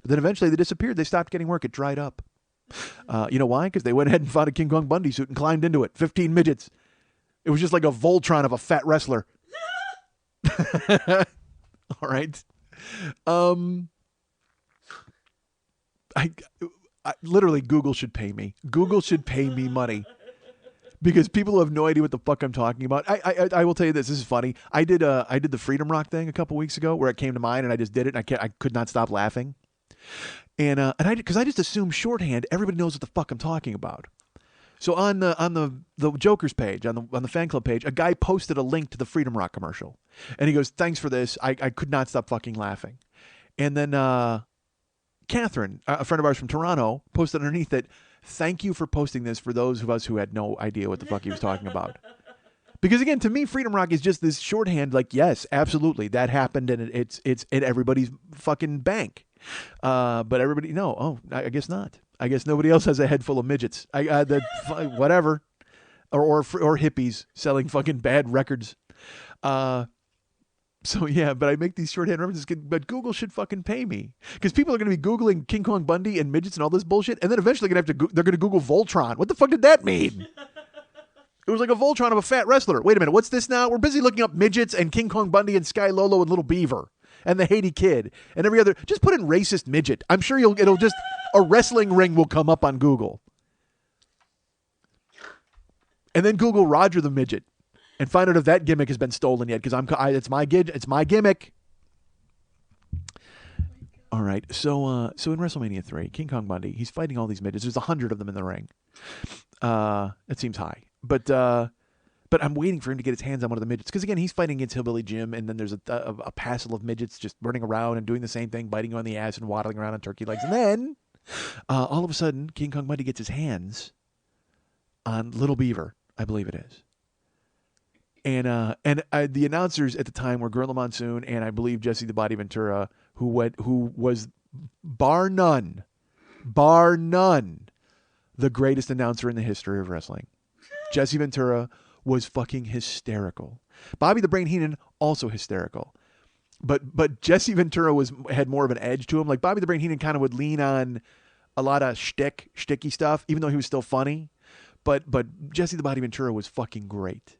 But then eventually they disappeared. They stopped getting work. It dried up. You know why? Because they went ahead and found a King Kong Bundy suit and climbed into it. 15 midgets. It was just like a Voltron of a fat wrestler. All right. I literally, Google should pay me. Google should pay me money because people who have no idea what the fuck I'm talking about. I will tell you this. This is funny. I did the Freedom Rock thing a couple weeks ago where it came to mind and I just did it. And I could not stop laughing. Because I just assume shorthand, everybody knows what the fuck I'm talking about. So on the Joker's page, on the fan club page, a guy posted a link to the Freedom Rock commercial, and he goes, "Thanks for this. I could not stop fucking laughing." And then Catherine, a friend of ours from Toronto, posted underneath it, "Thank you for posting this for those of us who had no idea what the fuck he was talking about." Because again, to me, Freedom Rock is just this shorthand. Like, yes, absolutely, that happened, and it's in everybody's fucking bank. But everybody, no. Oh, I guess not. I guess nobody else has a head full of midgets. Whatever, or hippies selling fucking bad records. So yeah, but I make these shorthand references. But Google should fucking pay me because people are going to be Googling King Kong Bundy and midgets and all this bullshit, and then eventually they're going to Google Voltron. What the fuck did that mean? It was like a Voltron of a fat wrestler. Wait a minute, what's this now? We're busy looking up midgets and King Kong Bundy and Sky Lolo and Little Beaver and the Haiti Kid and every other. Just put in racist midget. I'm sure it'll just a wrestling ring will come up on Google. And then Google Roger the Midget and find out if that gimmick has been stolen yet because it's my gimmick. All right, so in WrestleMania 3, King Kong Bundy, he's fighting all these midgets. There's 100 of them in the ring. That seems high, but I'm waiting for him to get his hands on one of the midgets because again, he's fighting against Hillbilly Jim, and then there's a passel of midgets just running around and doing the same thing, biting you on the ass and waddling around on turkey legs, and then all of a sudden, King Kong Bundy gets his hands on Little Beaver, I believe it is. And the announcers at the time were Gorilla Monsoon and I believe Jesse the Body Ventura, who was bar none, the greatest announcer in the history of wrestling. Jesse Ventura was fucking hysterical. Bobby the Brain Heenan also hysterical, but Jesse Ventura had more of an edge to him. Like Bobby the Brain Heenan kind of would lean on a lot of shticky stuff, even though he was still funny. But Jesse the Body Ventura was fucking great.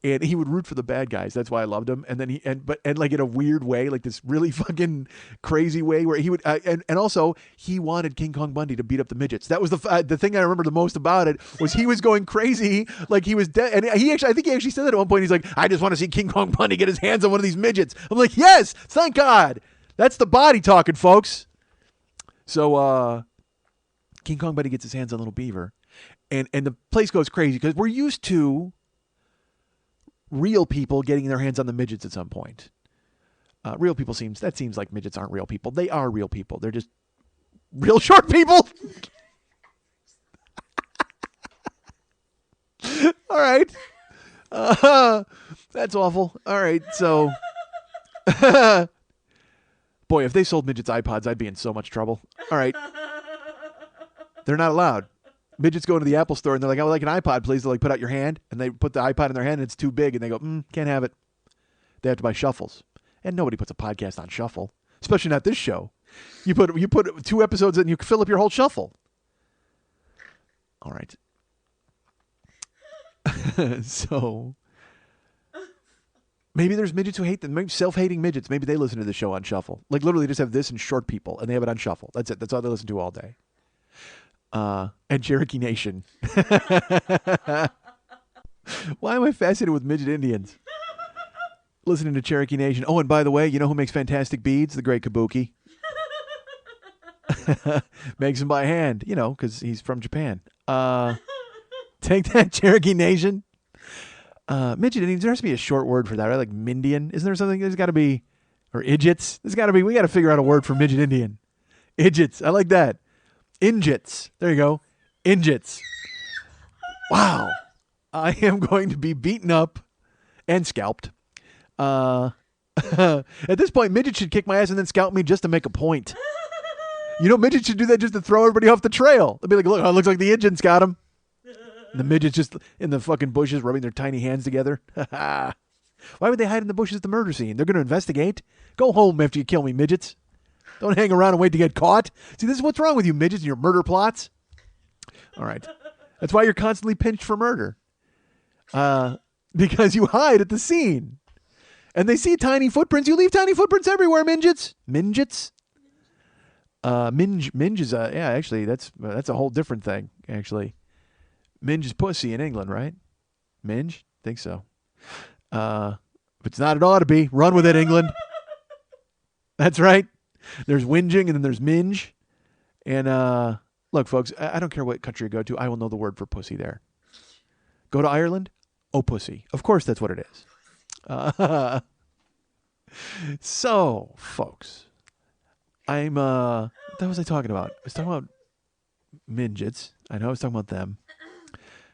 And he would root for the bad guys. That's why I loved him. And then and like in a weird way, like this really fucking crazy way where he would, and also he wanted King Kong Bundy to beat up the midgets. That was the thing I remember the most about it was he was going crazy. Like he was dead. And I think he actually said that at one point. He's like, I just want to see King Kong Bundy get his hands on one of these midgets. I'm like, yes, thank God. That's the body talking, folks. So King Kong Buddy gets his hands on Little Beaver, and the place goes crazy because we're used to real people getting their hands on the midgets at some point. Real people seems like midgets aren't real people. They are real people. They're just real short people. All right. That's awful. All right. So, boy, if they sold midgets iPods, I'd be in so much trouble. All right. They're not allowed. Midgets go into the Apple store and they're like, I would like an iPod, please. They'll like put out your hand, and they put the iPod in their hand and it's too big, and they go, can't have it. They have to buy shuffles. And nobody puts a podcast on shuffle, especially not this show. You put 2 episodes in and you fill up your whole shuffle. All right. So maybe there's midgets who hate them. Maybe self-hating midgets. Maybe they listen to the show on shuffle. Like literally just have this and short people, and they have it on shuffle. That's it. That's all they listen to all day. And Cherokee Nation. Why am I fascinated with midget Indians? Listening to Cherokee Nation. Oh, and by the way, you know who makes fantastic beads? The great Kabuki. Makes them by hand, because he's from Japan. Take that, Cherokee Nation. Midget Indians, there has to be a short word for that, right? Like Mindian. Isn't there something? There's got to be, or Idgets. We got to figure out a word for midget Indian. Idgets. I like that. Indgets. There you go. Indgets. Wow. I am going to be beaten up and scalped. At this point, midget should kick my ass and then scalp me just to make a point. Midget should do that just to throw everybody off the trail. They'll be like, look, it looks like the Indians got him. And the midget's just in the fucking bushes rubbing their tiny hands together. Why would they hide in the bushes at the murder scene? They're going to investigate. Go home after you kill me, midgets. Don't hang around and wait to get caught. See, this is what's wrong with you midgets and your murder plots. All right. That's why you're constantly pinched for murder. Because you hide at the scene. And they see tiny footprints. You leave tiny footprints everywhere, midgets. Midgets? Minge is actually, that's a whole different thing, actually. Minge is pussy in England, right? Minge? Think so. If it's not, it ought to be. Run with it, England. That's right. There's whinging and then there's minge. And look, folks, I don't care what country you go to. I will know the word for pussy there. Go to Ireland? Oh, pussy. Of course that's what it is. So, folks, what was I talking about? I was talking about midgets. I know I was talking about them.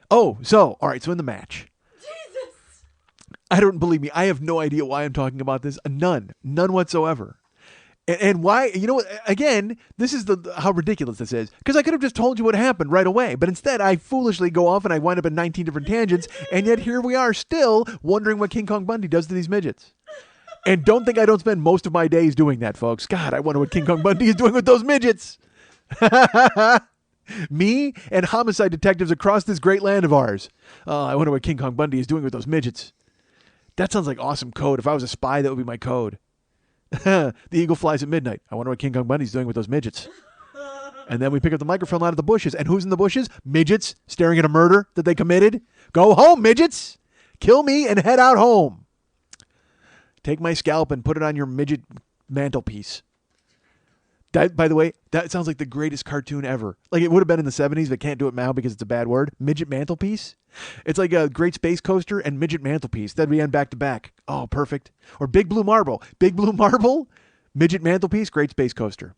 Oh, all right, so in the match.
Jesus.
I don't believe me. I have no idea why I'm talking about this. None whatsoever. And why, again, this is how ridiculous this is. Because I could have just told you what happened right away. But instead, I foolishly go off and I wind up in 19 different tangents. And yet here we are still wondering what King Kong Bundy does to these midgets. And don't think I don't spend most of my days doing that, folks. God, I wonder what King Kong Bundy is doing with those midgets. Me and homicide detectives across this great land of ours. I wonder what King Kong Bundy is doing with those midgets. That sounds like awesome code. If I was a spy, that would be my code. The eagle flies at midnight. I wonder what King Kong Bundy's doing with those midgets. And then we pick up the microphone out of the bushes. And who's in the bushes? Midgets staring at a murder that they committed. Go home, midgets. Kill me and head out home. Take my scalp and put it on your midget mantelpiece. That, by the way, that sounds like the greatest cartoon ever. Like it would have been in the 70s, but can't do it now because it's a bad word. Midget mantelpiece? It's like a Great Space Coaster and midget mantelpiece. That'd be on back to back. Oh, perfect. Or Big Blue Marble. Big Blue Marble, midget mantelpiece, Great Space Coaster.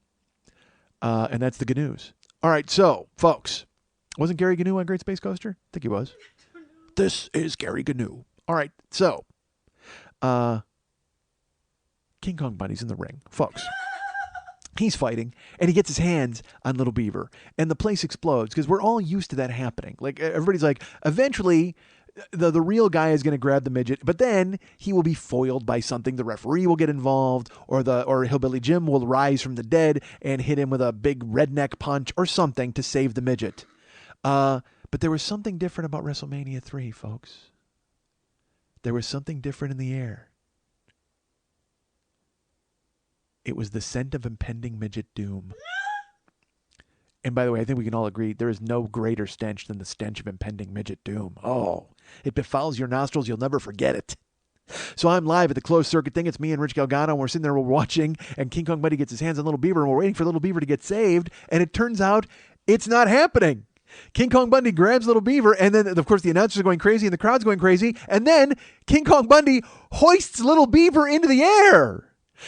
And that's the GNUs. All right, so, folks. Wasn't Gary GNU on Great Space Coaster? I think he was. This is Gary GNU. All right, so. King Kong Bundy's in the ring. Folks. He's fighting, and he gets his hands on Little Beaver, and the place explodes because we're all used to that happening. Like everybody's like, eventually, the real guy is going to grab the midget, but then he will be foiled by something. The referee will get involved, or Hillbilly Jim will rise from the dead and hit him with a big redneck punch or something to save the midget. But there was something different about WrestleMania 3, folks. There was something different in the air. It was the scent of impending midget doom. And by the way, I think we can all agree there is no greater stench than the stench of impending midget doom. Oh, it befouls your nostrils. You'll never forget it. So I'm live at the closed circuit thing. It's me and Rich Galgano. And we're sitting there, we're watching, and King Kong Bundy gets his hands on Little Beaver, and we're waiting for Little Beaver to get saved. And it turns out It's not happening. King Kong Bundy grabs Little Beaver, and then, of course, the announcers are going crazy and the crowd's going crazy, and then King Kong Bundy hoists Little Beaver into the air.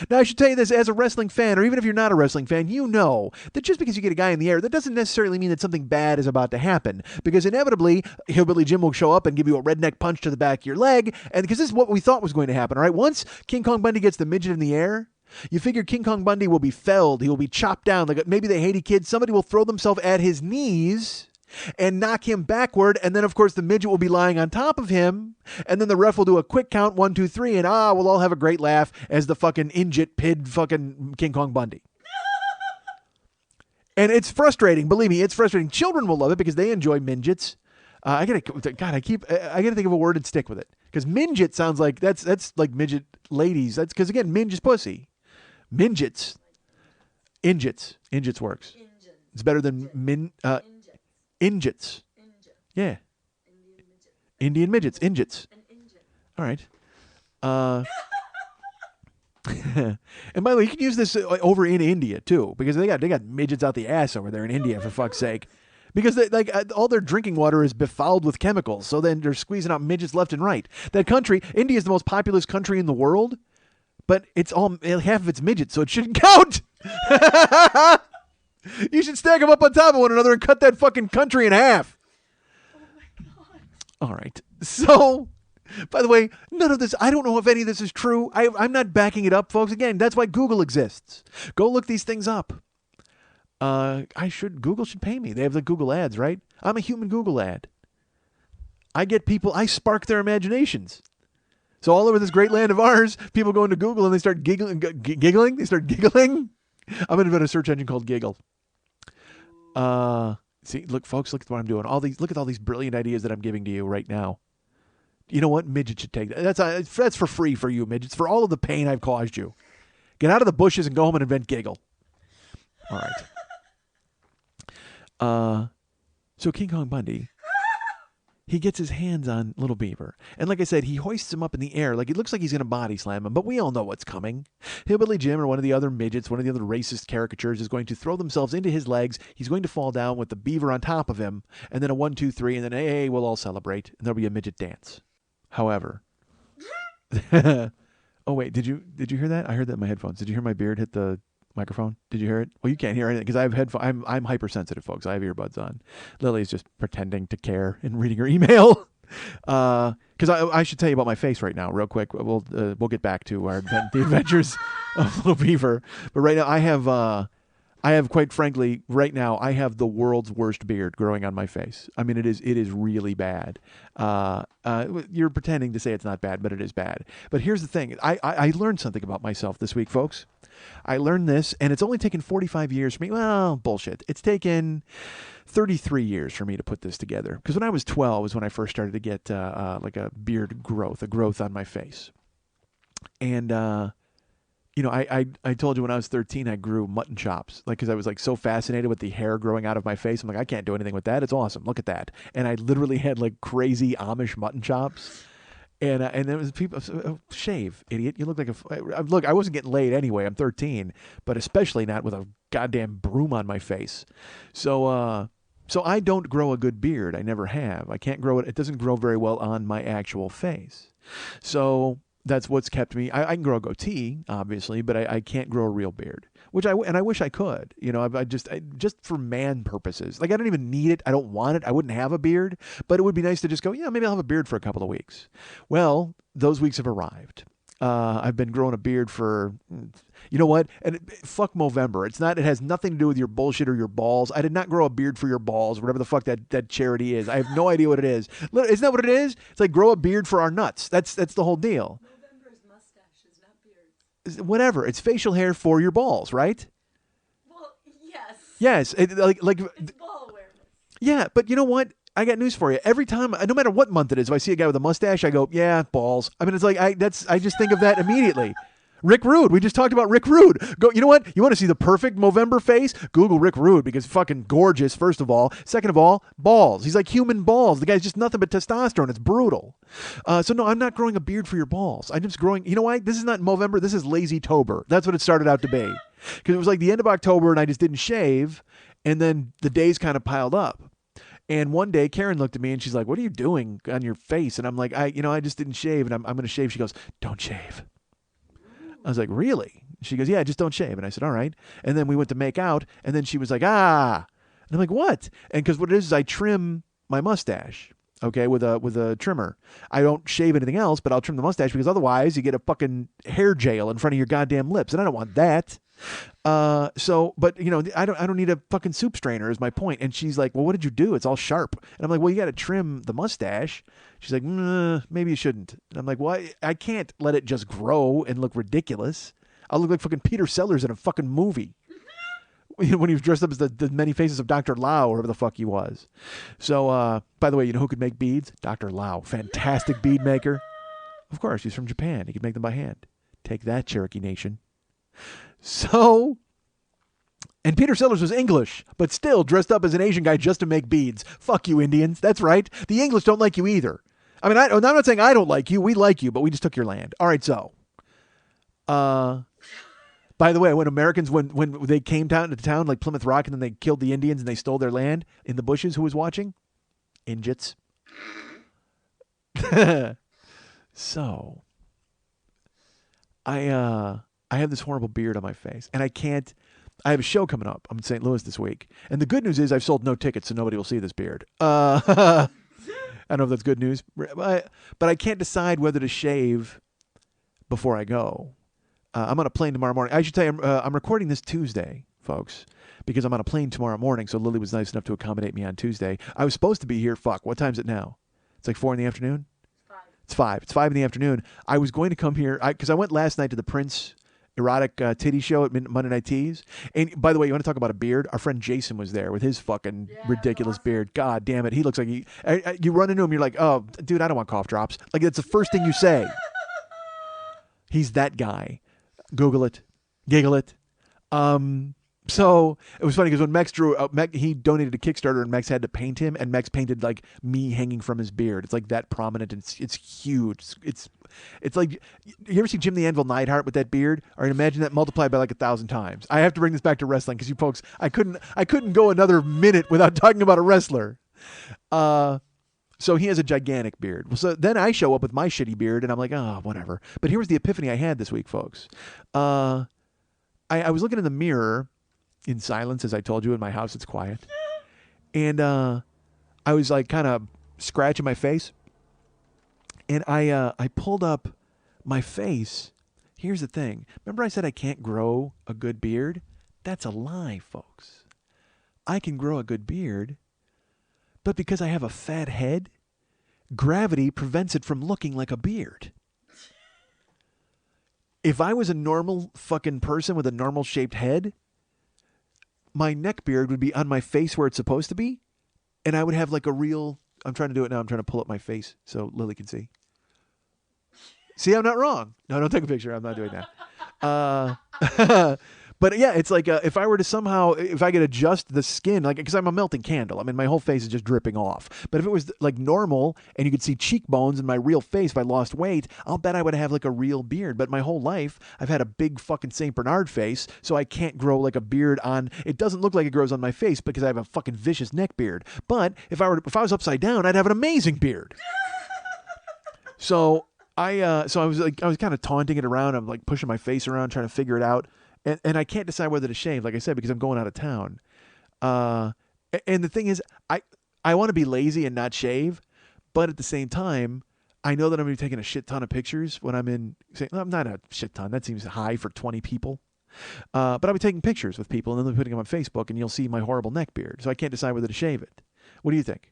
Now, I should tell you this, as a wrestling fan, or even if you're not a wrestling fan, you know that just because you get a guy in the air, that doesn't necessarily mean that something bad is about to happen. Because inevitably, Hillbilly Jim will show up and give you a redneck punch to the back of your leg, and because this is what we thought was going to happen, all right? Once King Kong Bundy gets the midget in the air, you figure King Kong Bundy will be felled, he will be chopped down, like maybe the Haiti Kid, somebody will throw themselves at his knees and knock him backward, and then, of course, the midget will be lying on top of him, and then the ref will do a quick count, 1, 2, 3, and we'll all have a great laugh as the fucking Indget pid fucking King Kong Bundy. And it's frustrating, believe me, it's frustrating. Children will love it because they enjoy midgets. I gotta think of a word and stick with it, because midget sounds like that's like midget ladies. That's because again, minge is pussy. Midgets, Indgets works. It's better than Indgets. Yeah. Indian midgets. Indgets. All right. And by the way, you can use this over in India too, because they got midgets out the ass over there in India, for fuck's sake. Because all their drinking water is befouled with chemicals, so then they're squeezing out midgets left and right. That country, India, is the most populous country in the world, but it's all half of it's midgets, so it shouldn't count. You should stack them up on top of one another and cut that fucking country in half.
Oh my God.
All right. So, by the way, none of this, I don't know if any of this is true. I'm not backing it up, folks. Again, that's why Google exists. Go look these things up. Google should pay me. They have the Google ads, right? I'm a human Google ad. I spark their imaginations. So all over this great land of ours, people go into Google and they start giggling. They start giggling. I'm going to invent a search engine called Giggle. See, look, folks, look at what I'm doing. Look at all these brilliant ideas that I'm giving to you right now. You know what? Midget should take that. That's for free for you, midgets, for all of the pain I've caused you. Get out of the bushes and go home and invent Giggle. All right. So King Kong Bundy, he gets his hands on Little Beaver. And like I said, he hoists him up in the air. Like it looks like he's going to body slam him, but we all know what's coming. Hillbilly Jim or one of the other midgets, one of the other racist caricatures is going to throw themselves into his legs. He's going to fall down with the beaver on top of him. And then a 1, 2, 3, and then hey, we'll all celebrate. And there'll be a midget dance. However. Oh, wait, did you hear that? I heard that in my headphones. Did you hear my beard hit the microphone? Did you hear it? Well, you can't hear anything because I have headphones. I'm hypersensitive, folks. I have earbuds on. Lily's just pretending to care and reading her email. Because I should tell you about my face right now, real quick. We'll get back to the adventures of Little Beaver. But right now, I have, quite frankly, right now, I have the world's worst beard growing on my face. I mean, it is really bad. You're pretending to say it's not bad, but it is bad. But here's the thing. I learned something about myself this week, folks. I learned this, and it's only taken 45 years for me. Well, bullshit. It's taken 33 years for me to put this together. Because when I was 12 was when I first started to get like a beard growth, a growth on my face. And, you know, I told you when I was 13, I grew mutton chops, like, because I was like so fascinated with the hair growing out of my face. I'm like, I can't do anything with that. It's awesome. Look at that. And I literally had like crazy Amish mutton chops. And there was people, shave, idiot. You look like look, I wasn't getting laid anyway. I'm 13, but especially not with a goddamn broom on my face. So I don't grow a good beard. I never have. I can't grow it. It doesn't grow very well on my actual face. So that's what's kept me. I can grow a goatee, obviously, but I can't grow a real beard, and I wish I could. You know, I just for man purposes. Like I don't even need it. I don't want it. I wouldn't have a beard, but it would be nice to just go, yeah, maybe I'll have a beard for a couple of weeks. Well, those weeks have arrived. I've been growing a beard for, you know what? And fuck Movember. It has nothing to do with your bullshit or your balls. I did not grow a beard for your balls, whatever the fuck that charity is. I have no idea what it is. Isn't that what it is? It's like grow a beard for our nuts. That's the whole deal.
November is mustaches, not beards.
Whatever. It's facial hair for your balls, right?
Well, yes.
Yes.
It's ball awareness.
Yeah, but you know what? I got news for you. Every time, no matter what month it is, if I see a guy with a mustache, I go, yeah, balls. I mean, it's like, I just think of that immediately. Rick Rude. We just talked about Rick Rude. Go. You know what? You want to see the perfect Movember face? Google Rick Rude because fucking gorgeous, first of all. Second of all, balls. He's like human balls. The guy's just nothing but testosterone. It's brutal. So no, I'm not growing a beard for your balls. I'm just growing, you know why? This is not Movember. This is Lazy Tober. That's what it started out to be. Because it was like the end of October and I just didn't shave. And then the days kind of piled up. And one day Karen looked at me and she's like, "What are you doing on your face?" And I'm like, I just didn't shave and I'm going to shave. She goes, "Don't shave." I was like, "Really?" She goes, "Yeah, just don't shave." And I said, "All right." And then we went to make out and then she was like, "Ah." And I'm like, "What?" And because what it is I trim my mustache, okay, with a trimmer. I don't shave anything else, but I'll trim the mustache because otherwise you get a fucking hair jail in front of your goddamn lips. And I don't want that. But I don't need a fucking soup strainer is my point. And she's like, "Well, what did you do? It's all sharp." And I'm like, "Well, you got to trim the mustache." She's like, "Maybe you shouldn't." And I'm like, "Well, I can't let it just grow and look ridiculous. I'll look like fucking Peter Sellers in a fucking movie." When he was dressed up as the many faces of Dr. Lau, or whatever the fuck he was. So, by the way, you know who could make beads? Dr. Lau. Fantastic bead maker. Of course, he's from Japan. He could make them by hand. Take that, Cherokee Nation. So, and Peter Sellers was English, but still dressed up as an Asian guy just to make beads. Fuck you, Indians. That's right. The English don't like you either. I mean, I'm not saying I don't like you. We like you, but we just took your land. All right, so. By the way, when Americans, when they came down to town, like Plymouth Rock, and then they killed the Indians and they stole their land in the bushes, who was watching? Indgets. So, I have this horrible beard on my face, and I have a show coming up. I'm in St. Louis this week. And the good news is I've sold no tickets, so nobody will see this beard. I don't know if that's good news, but I can't decide whether to shave before I go. I'm on a plane tomorrow morning. I should tell you, I'm recording this Tuesday, folks, because I'm on a plane tomorrow morning. So Lily was nice enough to accommodate me on Tuesday. I was supposed to be here. Fuck, what time is it now? It's like 4 p.m. It's 5. It's 5 p.m. I was going to come here because I went last night to the Prince erotic titty show at Monday Night Teas. And by the way, you want to talk about a beard? Our friend Jason was there with his fucking ridiculous beard. God damn it. He looks like you run into him, you're like, "Oh, dude, I don't want cough drops." Like, that's the first thing you say. He's that guy. Google it. Giggle it. So it was funny because when Mex drew, he donated a Kickstarter and Mex had to paint him, and Mex painted like me hanging from his beard. It's like that prominent, and it's huge. It's like, you ever see Jim the Anvil Neidhart with that beard? Or imagine that multiplied by like 1,000 times. I have to bring this back to wrestling because you folks, I couldn't go another minute without talking about a wrestler. So he has a gigantic beard. Well, so then I show up with my shitty beard, and I'm like, "Oh, whatever." But here was the epiphany I had this week, folks. I was looking in the mirror in silence, as I told you. In my house, it's quiet. And I was like kind of scratching my face. And I pulled up my face. Here's the thing. Remember I said I can't grow a good beard? That's a lie, folks. I can grow a good beard. But because I have a fat head, gravity prevents it from looking like a beard. If I was a normal fucking person with a normal shaped head, my neck beard would be on my face where it's supposed to be, and I would have like a real... I'm trying to do it now. I'm trying to pull up my face so Lily can see. See, I'm not wrong. No, don't take a picture. I'm not doing that. But yeah, it's like if I could adjust the skin, like, because I'm a melting candle. I mean, my whole face is just dripping off. But if it was like normal and you could see cheekbones in my real face, if I lost weight, I'll bet I would have like a real beard. But my whole life, I've had a big fucking St. Bernard face, so I can't grow like a beard on. It doesn't look like it grows on my face because I have a fucking vicious neck beard. But if I was upside down, I'd have an amazing beard. So I was kind of taunting it around. I'm like pushing my face around, trying to figure it out. And I can't decide whether to shave, like I said, because I'm going out of town. And the thing is, I want to be lazy and not shave, but at the same time, I know that I'm going to be taking a shit ton of pictures when I'm not a shit ton. That seems high for 20 people. But I'll be taking pictures with people and then they'll be putting them on Facebook, and you'll see my horrible neck beard. So I can't decide whether to shave it. What do you think?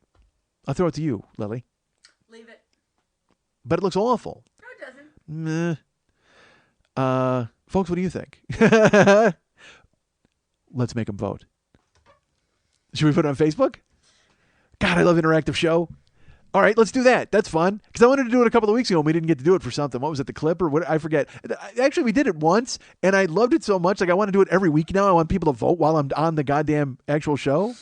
I'll throw it to you, Lily.
Leave it.
But it looks awful.
No, it doesn't.
Meh. Folks, what do you think? Let's make them vote. Should we put it on Facebook? God, I love interactive show. All right, let's do that. That's fun. Because I wanted to do it a couple of weeks ago and we didn't get to do it for something. What was it, the clip or what? I forget. Actually, we did it once and I loved it so much. Like, I want to do it every week now. I want people to vote while I'm on the goddamn actual show.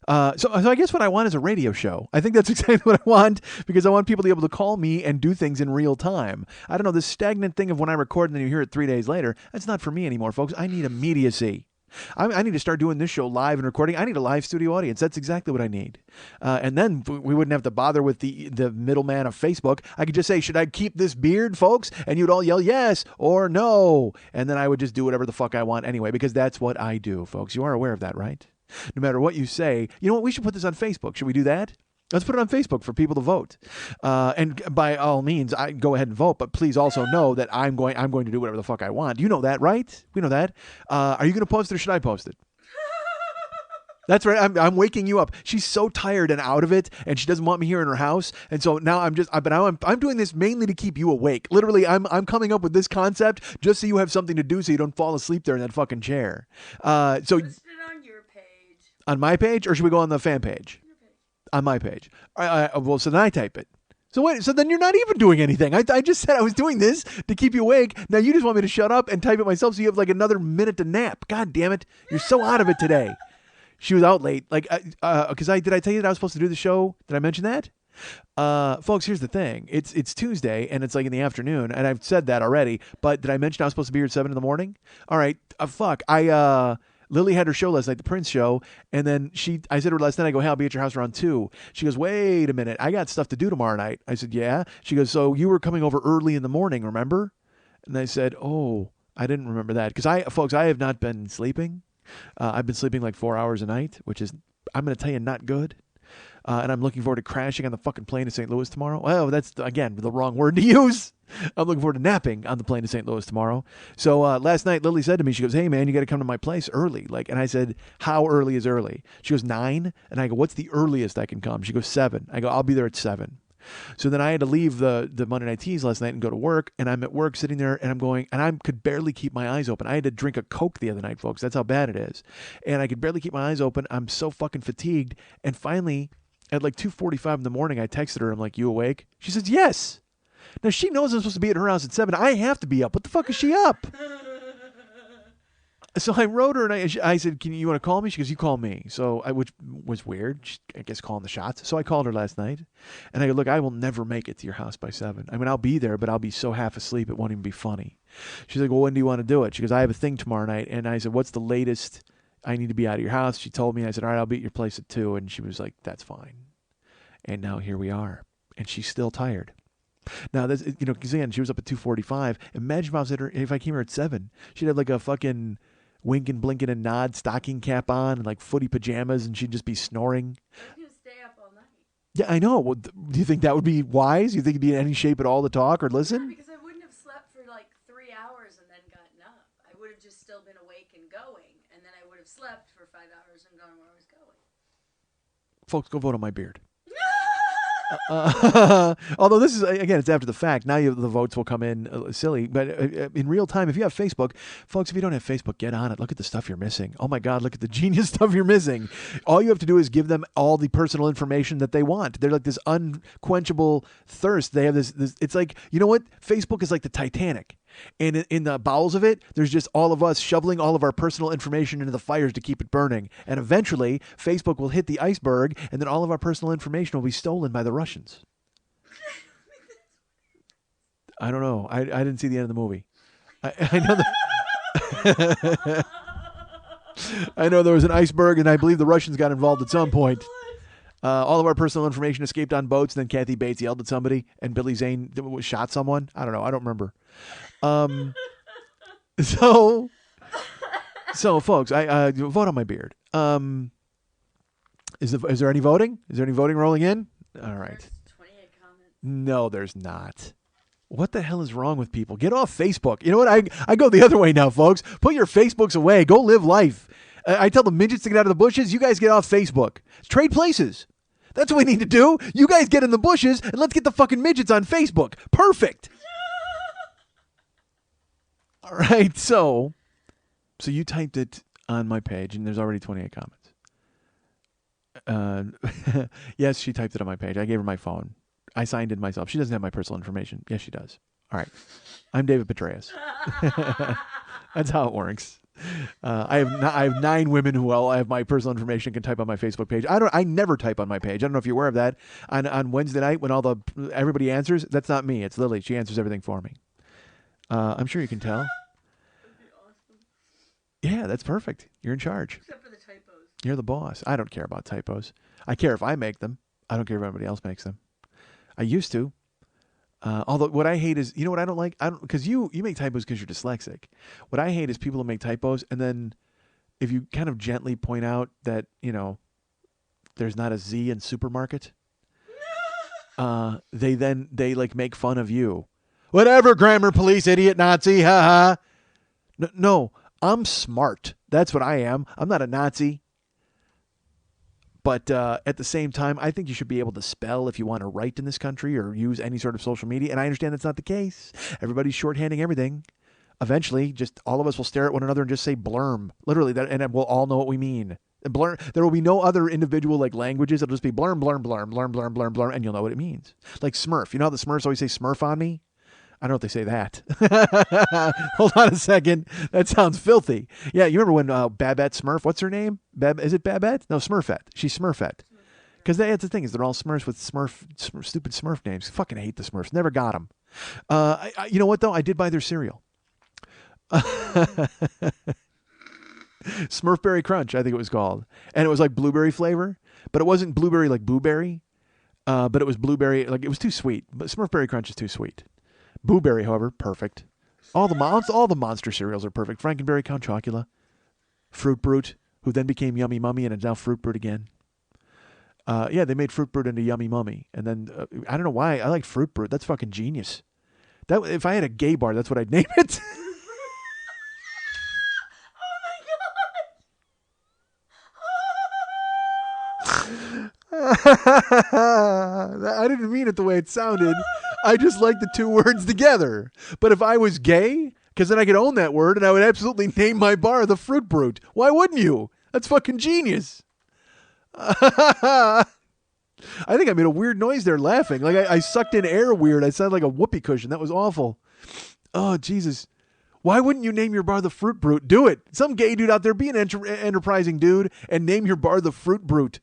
So I guess what I want is a radio show. I think that's exactly what I want, because I want people to be able to call me and do things in real time. I don't know, this stagnant thing of when I record and then you hear it 3 days later, that's not for me anymore, folks. I need immediacy. I need to start doing this show live and recording. I need a live studio audience. That's exactly what I need. And then we wouldn't have to bother with the middleman of Facebook. I could just say, should I keep this beard, folks? And you'd all yell yes or no. And then I would just do whatever the fuck I want anyway, because that's what I do, folks. You are aware of that, right? No matter what you say. You know what? We should put this on Facebook. Should we do that? Let's put it on Facebook for people to vote. And by all means, I go ahead and vote. But please also know that I'm going to do whatever the fuck I want. You know that, right? We know that. Are you going to post it or should I post it? That's right. I'm waking you up. She's so tired and out of it, and she doesn't want me here in her house. And so now I'm doing this mainly to keep you awake. Literally, I'm coming up with this concept just so you have something to do, so you don't fall asleep there in that fucking chair. So
Post it on your page.
On my page, or should we go on the fan page? On my page. Well, so then I type it. So wait, so then you're not even doing anything. I just said I was doing this to keep you awake. Now you just want me to shut up and type it myself so you have like another minute to nap. God damn it. You're so out of it today. She was out late. Like, because did I tell you that I was supposed to do the show? Did I mention that? Folks, here's the thing. It's Tuesday and it's like in the afternoon, and I've said that already, but did I mention I was supposed to be here at 7 a.m? All right. Fuck. Lily had her show last night, the Prince show, and then I said to her last night, I go, hey, I'll be at your house around 2. She goes, wait a minute, I got stuff to do tomorrow night. I said, yeah. She goes, so you were coming over early in the morning, remember? And I said, oh, I didn't remember that. Because I have not been sleeping. I've been sleeping like 4 hours a night, which is, I'm going to tell you, not good. And I'm looking forward to crashing on the fucking plane to St. Louis tomorrow. Well, that's, again, the wrong word to use. I'm looking forward to napping on the plane to St. Louis tomorrow. So last night, Lily said to me, she goes, hey, man, you got to come to my place early. And I said, how early is early? She goes, 9. And I go, what's the earliest I can come? She goes, 7. I go, I'll be there at 7. So then I had to leave the Monday Night Teas last night and go to work. And I'm at work sitting there and I'm going, and I could barely keep my eyes open. I had to drink a Coke the other night, folks. That's how bad it is. And I could barely keep my eyes open. I'm so fucking fatigued. And finally, at like 2:45 in the morning, I texted her. I'm like, you awake? She says, yes. Now, she knows I'm supposed to be at her house at 7. I have to be up. What the fuck is she up? So I wrote her and I said, you want to call me? She goes, you call me. So which was weird. I guess calling the shots. So I called her last night and I go, look, I will never make it to your house by 7. I mean, I'll be there, but I'll be so half asleep it won't even be funny. She's like, well, when do you want to do it? She goes, I have a thing tomorrow night. And I said, what's the latest I need to be out of your house? She told me. I said, all right, I'll be at your place at 2. And she was like, that's fine. And now here we are. And she's still tired. Now, that's, because again, she was up at 2:45. Imagine if I came here at 7. She'd have like a fucking winking, blinking, and nod stocking cap on and like footy pajamas, and she'd just be snoring.
I'm going to stay up all night.
Yeah, I know. Well, do you think that would be wise? You think you'd be in any shape at all to talk or listen?
Yeah, because I wouldn't have slept for like 3 hours and then gotten up. I would have just still been awake and going, and then I would have slept for 5 hours and gone where I was going.
Folks, go vote on my beard. Although this is, again, it's after the fact. Now the votes will come in silly. But in real time, if you have Facebook, folks, if you don't have Facebook, get on it. Look at the stuff you're missing. Oh, my God, look at the genius stuff you're missing. All you have to do is give them all the personal information that they want. They're like this unquenchable thirst. They have this it's like, you know what? Facebook is like the Titanic. And in the bowels of it, there's just all of us shoveling all of our personal information into the fires to keep it burning. And eventually, Facebook will hit the iceberg, and then all of our personal information will be stolen by the Russians. I don't know. I didn't see the end of the movie. I know that. I know there was an iceberg, and I believe the Russians got involved at some point. All of our personal information escaped on boats, and then Kathy Bates yelled at somebody, and Billy Zane shot someone. I don't know. I don't remember. So folks, I vote on my beard. Is there any voting? Is there any voting rolling in? All right.
There's 28 comments.
No, there's not. What the hell is wrong with people? Get off Facebook. You know what? I go the other way now, folks. Put your Facebooks away. Go live life. I tell the midgets to get out of the bushes. You guys get off Facebook. Trade places. That's what we need to do. You guys get in the bushes and let's get the fucking midgets on Facebook. Perfect. All right. So you typed it on my page and there's already 28 comments. Yes, she typed it on my page. I gave her my phone. I signed in myself. She doesn't have my personal information. Yes, she does. All right. I'm David Petraeus. That's how it works. I have 9 women who all have my personal information can type on my Facebook page. I never type on my page. I don't know if you're aware of that. On Wednesday night when everybody answers, that's not me. It's Lily. She answers everything for me. I'm sure you can tell. Yeah, that's perfect. You're in charge.
Except for the typos.
You're the boss. I don't care about typos. I care if I make them. I don't care if anybody else makes them. I used to. Although what I hate is, you know what I don't like? Because you make typos because you're dyslexic. What I hate is people who make typos, and then if you kind of gently point out that, there's not a Z in supermarket, they like make fun of you. Whatever, grammar police, idiot, Nazi, ha ha. No, I'm smart. That's what I am. I'm not a Nazi. But at the same time, I think you should be able to spell if you want to write in this country or use any sort of social media. And I understand that's not the case. Everybody's shorthanding everything. Eventually, just all of us will stare at one another and just say blurm. Literally, and we'll all know what we mean. Blurm. There will be no other individual like languages. It'll just be blurm, blurm, blurm, blurm, blurm, blurm, blurm, and you'll know what it means. Like Smurf. You know how the Smurfs always say Smurf on me? I don't know if they say that. Hold on a second. That sounds filthy. Yeah, you remember when Babette Smurf, what's her name? Is it Babette? No, Smurfette. She's Smurfette. Because that's the thing, is they're all Smurfs with stupid Smurf names. Fucking hate the Smurfs. Never got them. You know what, though? I did buy their cereal. Smurfberry Crunch, I think it was called. And it was like blueberry flavor. But it wasn't blueberry like blueberry. But it was blueberry, like it was too sweet. But Smurfberry Crunch is too sweet. Blueberry, however, perfect. All the monster cereals are perfect. Frankenberry, Count Chocula, Fruit Brute, who then became Yummy Mummy and is now Fruit Brute again. Yeah, they made Fruit Brute into Yummy Mummy, and then I don't know why I like Fruit Brute. That's fucking genius. That if I had a gay bar, that's what I'd name it. I didn't mean it the way it sounded. I just like the two words together. But if I was gay, because then I could own that word and I would absolutely name my bar the Fruit Brute. Why wouldn't you? That's fucking genius. I think I made a weird noise there laughing. Like I sucked in air weird. I sounded like a whoopee cushion. That was awful. Oh, Jesus. Why wouldn't you name your bar the Fruit Brute? Do it. Some gay dude out there, be an enterprising dude and name your bar the Fruit Brute.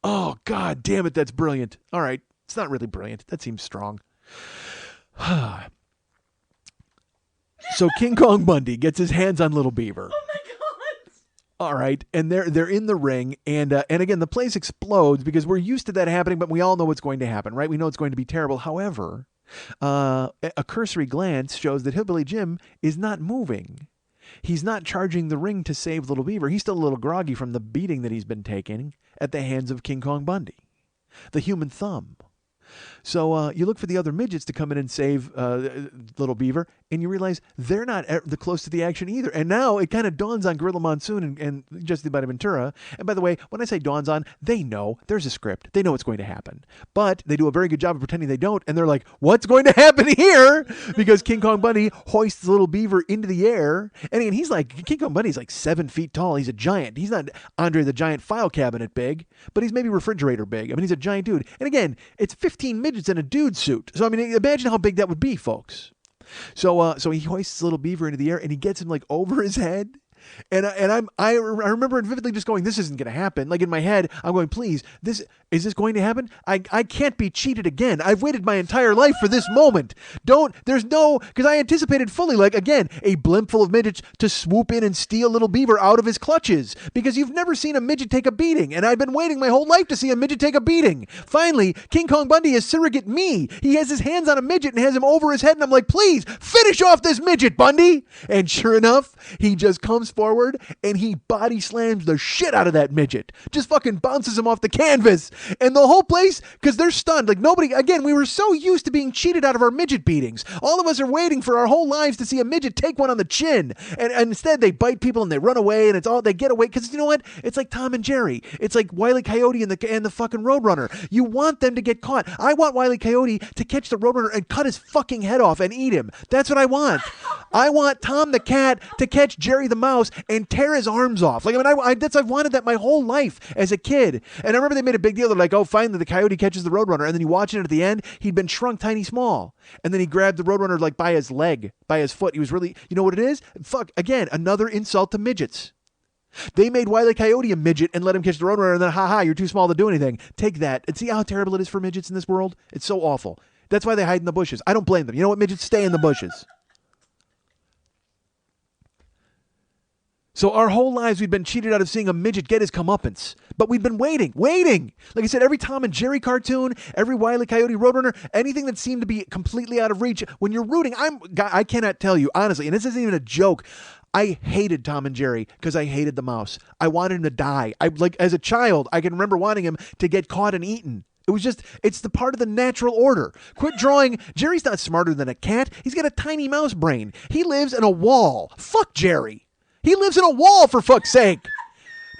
Oh, God damn it. That's brilliant. All right. It's not really brilliant. That seems strong. So King Kong Bundy gets his hands on Little Beaver.
Oh my God!
All right, and they're in the ring, and again the place explodes because we're used to that happening, but we all know what's going to happen, right? We know it's going to be terrible. However, a cursory glance shows that Hillbilly Jim is not moving. He's not charging the ring to save Little Beaver. He's still a little groggy from the beating that he's been taking at the hands of King Kong Bundy, the human thumb. So you look for the other midgets to come in and save Little Beaver, and you realize they're not close to the action either. And now it kind of dawns on Gorilla Monsoon and Jesse the Ventura. And by the way, when I say dawns on, they know. There's a script. They know what's going to happen. But they do a very good job of pretending they don't, and they're like, what's going to happen here? Because King Kong Bundy hoists Little Beaver into the air. And again, King Kong Bundy's like 7 feet tall. He's a giant. He's not Andre the Giant file cabinet big, but he's maybe refrigerator big. I mean, he's a giant dude. And again, it's 15 midgets in a dude suit. So, I mean, imagine how big that would be, folks. So he hoists Little Beaver into the air, and he gets him like over his head. And I remember vividly just going, this isn't going to happen. Like in my head, I'm going, please, is this going to happen? I can't be cheated again. I've waited my entire life for this moment. Because I anticipated fully, like, again, a blimp full of midgets to swoop in and steal Little Beaver out of his clutches. Because you've never seen a midget take a beating. And I've been waiting my whole life to see a midget take a beating. Finally, King Kong Bundy is surrogate me. He has his hands on a midget and has him over his head. And I'm like, please, finish off this midget, Bundy. And sure enough, he just comes forward and he body slams the shit out of that midget. Just fucking bounces him off the canvas. And the whole place, because they're stunned. Like nobody, again, we were so used to being cheated out of our midget beatings. All of us are waiting for our whole lives to see a midget take one on the chin. And instead they bite people and they run away and they get away. Because you know what? It's like Tom and Jerry. It's like Wile E. Coyote and the fucking Roadrunner. You want them to get caught. I want Wile E. Coyote to catch the Roadrunner and cut his fucking head off and eat him. That's what I want. I want Tom the cat to catch Jerry the mouse and tear his arms off. Like, I mean, I've wanted that my whole life as a kid. And I remember they made a big deal. They're like, oh, finally the coyote catches the Roadrunner. And then you watch it at the end, he'd been shrunk tiny small. And then he grabbed the Roadrunner like by his leg, by his foot. He was really, you know what it is? Fuck, again, another insult to midgets. They made Wile E. Coyote a midget and let him catch the Roadrunner and then, ha, you're too small to do anything. Take that. And see how terrible it is for midgets in this world? It's so awful. That's why they hide in the bushes. I don't blame them. You know what? Midgets stay in the bushes. So our whole lives we've been cheated out of seeing a midget get his comeuppance. But we've been waiting. Like I said, every Tom and Jerry cartoon, every Wile E. Coyote Roadrunner, anything that seemed to be completely out of reach, when you're rooting, I cannot tell you, honestly, and this isn't even a joke, I hated Tom and Jerry because I hated the mouse. I wanted him to die. As a child, I can remember wanting him to get caught and eaten. It's the part of the natural order. Quit drawing. Jerry's not smarter than a cat. He's got a tiny mouse brain. He lives in a wall. Fuck Jerry. He lives in a wall, for fuck's sake.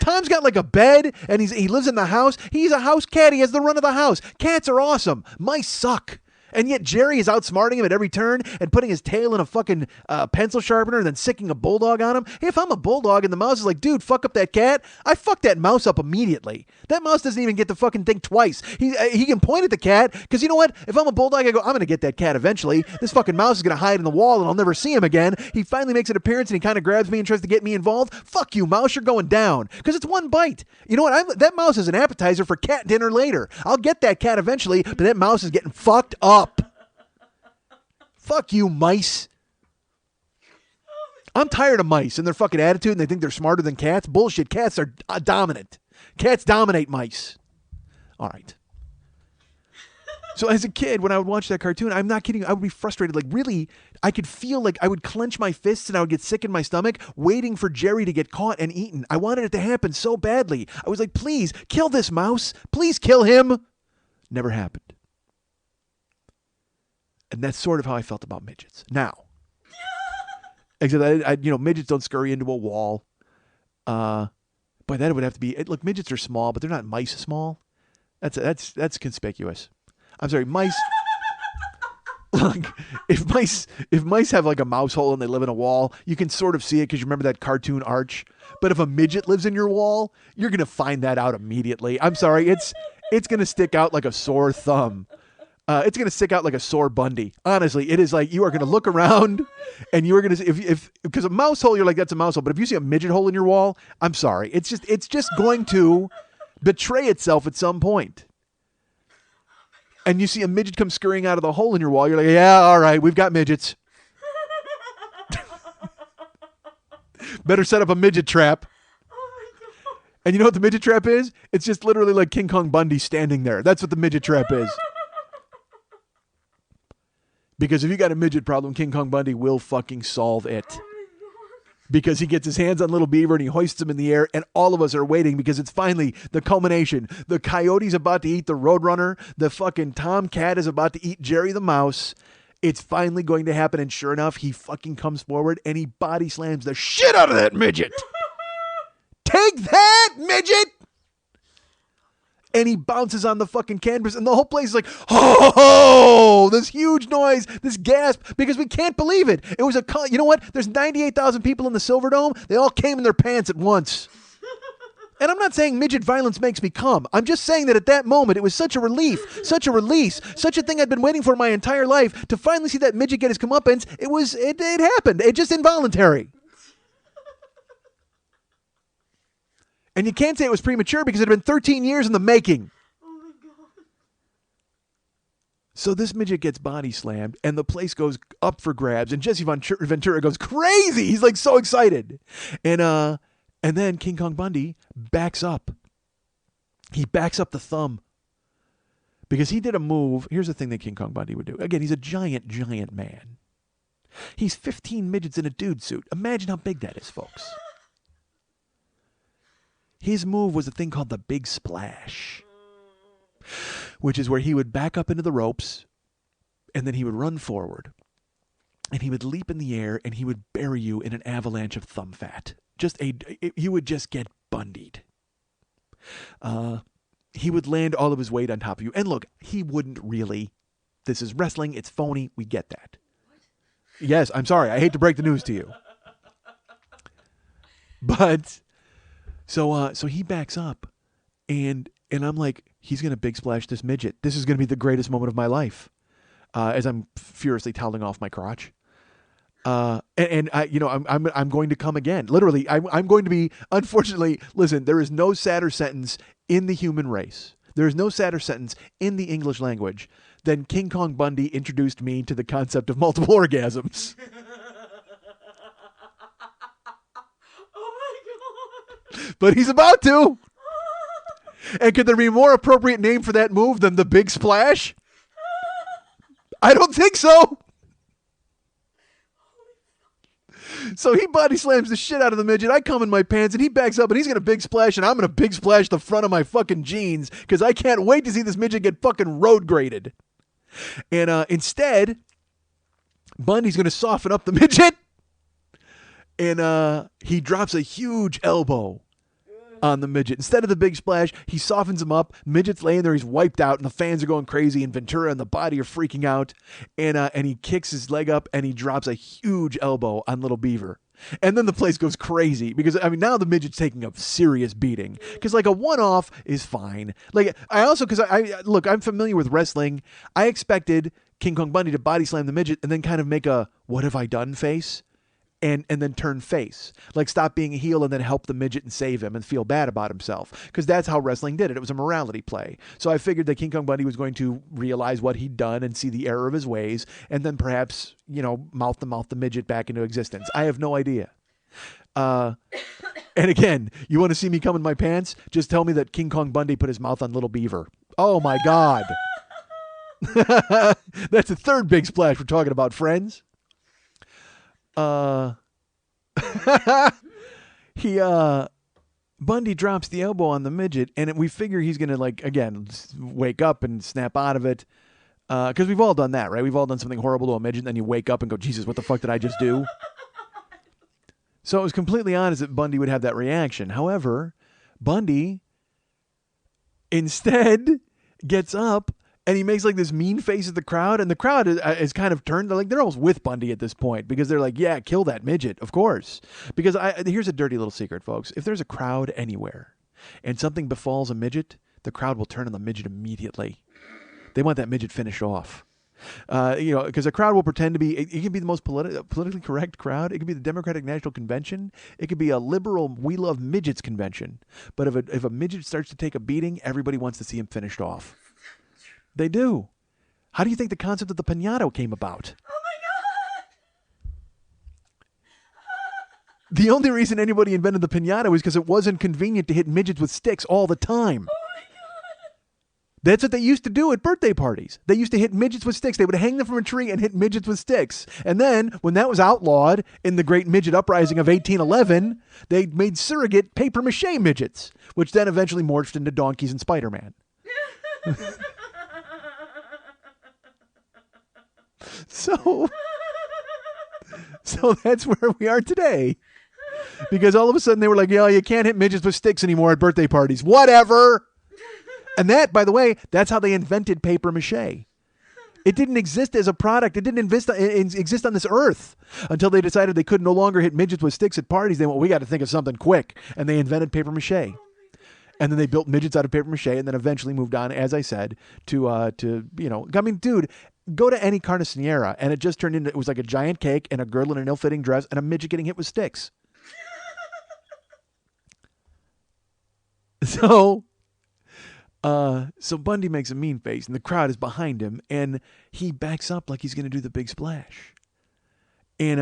Tom's got like a bed, and he lives in the house. He's a house cat. He has the run of the house. Cats are awesome. Mice suck. And yet Jerry is outsmarting him at every turn and putting his tail in a fucking pencil sharpener and then sicking a bulldog on him. If I'm a bulldog and the mouse is like, dude, fuck up that cat, I fuck that mouse up immediately. That mouse doesn't even get to fucking think twice. He can point at the cat because you know what? If I'm a bulldog, I go, I'm going to get that cat eventually. This fucking mouse is going to hide in the wall and I'll never see him again. He finally makes an appearance and he kind of grabs me and tries to get me involved. Fuck you, mouse, you're going down because it's one bite. You know what? That mouse is an appetizer for cat dinner later. I'll get that cat eventually, but that mouse is getting fucked up. Fuck you, mice. I'm tired of mice and their fucking attitude and they think they're smarter than cats. Bullshit. Cats are dominant. Cats dominate mice. All right. So as a kid, when I would watch that cartoon, I'm not kidding, I would be frustrated. Like really, I could feel like I would clench my fists and I would get sick in my stomach waiting for Jerry to get caught and eaten. I wanted it to happen so badly. I was like, please, kill this mouse. Please kill him. Never happened. And that's sort of how I felt about midgets. Now, except midgets don't scurry into a wall. But that would have to be. Look, midgets are small, but they're not mice small. That's conspicuous. I'm sorry, mice. Look, if mice have like a mouse hole and they live in a wall, you can sort of see it because you remember that cartoon Arch. But if a midget lives in your wall, you're gonna find that out immediately. I'm sorry, it's gonna stick out like a sore thumb. It's going to stick out like a sore Bundy. Honestly, it is like you are going to look around and you are going to, because a mouse hole, you're like, that's a mouse hole. But if you see a midget hole in your wall, I'm sorry. It's just going to betray itself at some point. And you see a midget come scurrying out of the hole in your wall. You're like, yeah, all right, we've got midgets. Better set up a midget trap. And you know what the midget trap is? It's just literally like King Kong Bundy standing there. That's what the midget trap is. Because if you got a midget problem, King Kong Bundy will fucking solve it. Because he gets his hands on Little Beaver and he hoists him in the air, and all of us are waiting because it's finally the culmination. The coyote's about to eat the Roadrunner. The fucking Tomcat is about to eat Jerry the Mouse. It's finally going to happen, and sure enough, he fucking comes forward and he body slams the shit out of that midget. Take that, midget! And he bounces on the fucking canvas, and the whole place is like, oh, this huge noise, this gasp, because we can't believe it. It was you know what? There's 98,000 people in the Silverdome. They all came in their pants at once. And I'm not saying midget violence makes me come. I'm just saying that at that moment, it was such a relief, such a release, such a thing I'd been waiting for my entire life to finally see that midget get his comeuppance. It happened. It just involuntary. And you can't say it was premature because it had been 13 years in the making.
Oh my God.
So this midget gets body slammed and the place goes up for grabs and Jesse Ventura goes crazy. He's like so excited. And then King Kong Bundy backs up. He backs up the thumb. Because he did a move. Here's the thing that King Kong Bundy would do. Again, he's a giant, giant man. He's 15 midgets in a dude suit. Imagine how big that is, folks. His move was a thing called the Big Splash, which is where he would back up into the ropes and then he would run forward and he would leap in the air and he would bury you in an avalanche of thumb fat. You would just get bundied. He would land all of his weight on top of you. And look, he wouldn't really. This is wrestling. It's phony. We get that. What? Yes, I'm sorry. I hate to break the news to you. But... So he backs up, and I'm like, he's going to big splash this midget. This is going to be the greatest moment of my life, as I'm furiously toweling off my crotch. And I'm going to come again. Literally, I'm going to be, unfortunately, listen, there is no sadder sentence in the human race. There is no sadder sentence in the English language than King Kong Bundy introduced me to the concept of multiple orgasms.
Oh my
but he's about to. And could there be a more appropriate name for that move than the Big Splash? I don't think so. So he body slams the shit out of the midget. I come in my pants, and he backs up, and he's going to big splash, and I'm going to big splash the front of my fucking jeans because I can't wait to see this midget get fucking road graded. And instead, Bundy's going to soften up the midget, and he drops a huge elbow on the midget. Instead of the big splash, he softens him up. Midget's laying there. He's wiped out, and the fans are going crazy, and Ventura and the body are freaking out. And he kicks his leg up, and he drops a huge elbow on Little Beaver. And then the place goes crazy because, I mean, now the midget's taking a serious beating. Because, like, a one-off is fine. Like, I also, because look, I'm familiar with wrestling. I expected King Kong Bundy to body slam the midget and then kind of make a "what have I done" face. And then turn face. Like, stop being a heel and then help the midget and save him and feel bad about himself. Because that's how wrestling did it. It was a morality play. So I figured that King Kong Bundy was going to realize what he'd done and see the error of his ways and then perhaps, mouth the midget back into existence. I have no idea. And again, you want to see me come in my pants? Just tell me that King Kong Bundy put his mouth on Little Beaver. Oh, my God. That's the third big splash we're talking about, friends. Bundy drops the elbow on the midget, and we figure he's going to, like, again, wake up and snap out of it. Because we've all done that, right? We've all done something horrible to a midget, and then you wake up and go, Jesus, what the fuck did I just do? So it was completely honest that Bundy would have that reaction. However, Bundy instead gets up, and he makes like this mean face at the crowd, and the crowd is kind of turned. They're almost with Bundy at this point because they're like, yeah, kill that midget, of course. Because here's a dirty little secret, folks. If there's a crowd anywhere and something befalls a midget, the crowd will turn on the midget immediately. They want that midget finished off. Because a crowd will pretend to be, it can be the most politically correct crowd. It could be the Democratic National Convention. It could be a liberal We Love Midgets convention. But if a midget starts to take a beating, everybody wants to see him finished off. They do. How do you think the concept of the piñata came about?
Oh my God!
The only reason anybody invented the piñata was because it wasn't convenient to hit midgets with sticks all the time.
Oh my God!
That's what they used to do at birthday parties. They used to hit midgets with sticks. They would hang them from a tree and hit midgets with sticks. And then, when that was outlawed in the Great Midget Uprising of 1811, they made surrogate papier-mâché midgets, which then eventually morphed into donkeys and Spider-Man. So that's where we are today. Because all of a sudden they were like, yeah, you can't hit midgets with sticks anymore at birthday parties. Whatever. And that, by the way, that's how they invented paper mache. It didn't exist as a product. It didn't exist on this earth until they decided they could no longer hit midgets with sticks at parties. They went, we got to think of something quick. And they invented paper mache. And then they built midgets out of paper mache and then eventually moved on, as I said, to I mean, dude, go to any carniceria and it just turned into, it was like a giant cake and a girl in an ill-fitting dress and a midget getting hit with sticks. So Bundy makes a mean face and the crowd is behind him and he backs up like he's going to do the big splash. And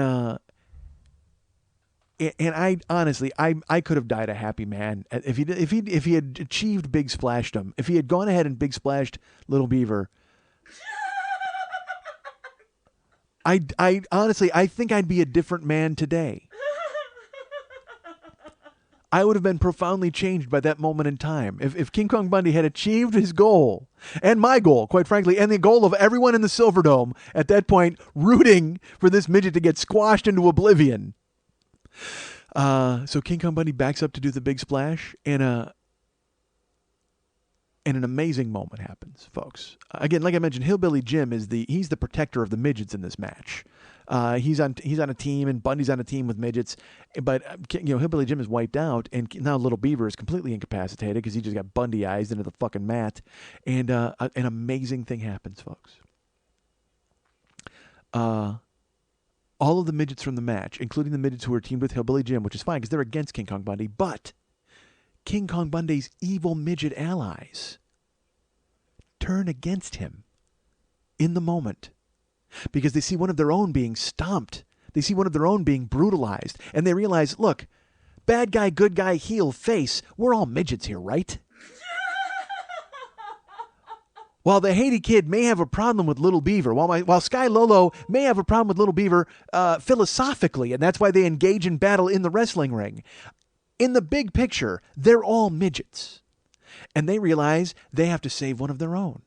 I honestly, I could have died a happy man if he had achieved big splashdom. If he had gone ahead and big splashed Little Beaver. I honestly, I think I'd be a different man today. I would have been profoundly changed by that moment in time. If King Kong Bundy had achieved his goal, and my goal, quite frankly, and the goal of everyone in the Silverdome at that point, rooting for this midget to get squashed into oblivion. So King Kong Bundy backs up to do the big splash, and an amazing moment happens, folks. Again, like I mentioned, Hillbilly Jim he's the protector of the midgets in this match. He's on a team, and Bundy's on a team with midgets, but Hillbilly Jim is wiped out, and now Little Beaver is completely incapacitated because he just got Bundy-ized into the fucking mat, and an amazing thing happens, folks. All of the midgets from the match, including the midgets who are teamed with Hillbilly Jim, which is fine because they're against King Kong Bundy, but King Kong Bundy's evil midget allies turn against him in the moment because they see one of their own being stomped. They see one of their own being brutalized. And they realize, look, bad guy, good guy, heel, face. We're all midgets here, right? While the Haiti Kid may have a problem with Little Beaver, while Sky Lolo may have a problem with Little Beaver philosophically, and that's why they engage in battle in the wrestling ring, in the big picture, they're all midgets. And they realize they have to save one of their own.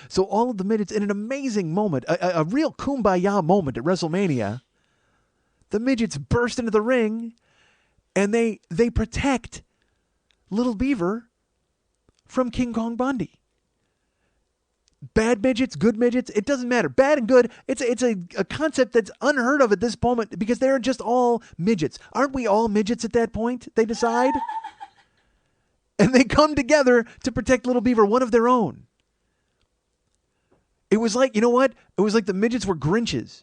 So all of the midgets, in an amazing moment, a real kumbaya moment at WrestleMania, the midgets burst into the ring, and they protect Little Beaver from King Kong Bundy. Bad midgets, good midgets, it doesn't matter. Bad and good, it's a concept that's unheard of at this moment because they're just all midgets. Aren't we all midgets at that point, they decide? And they come together to protect Little Beaver, one of their own. It was like, you know what? It was like the midgets were Grinches.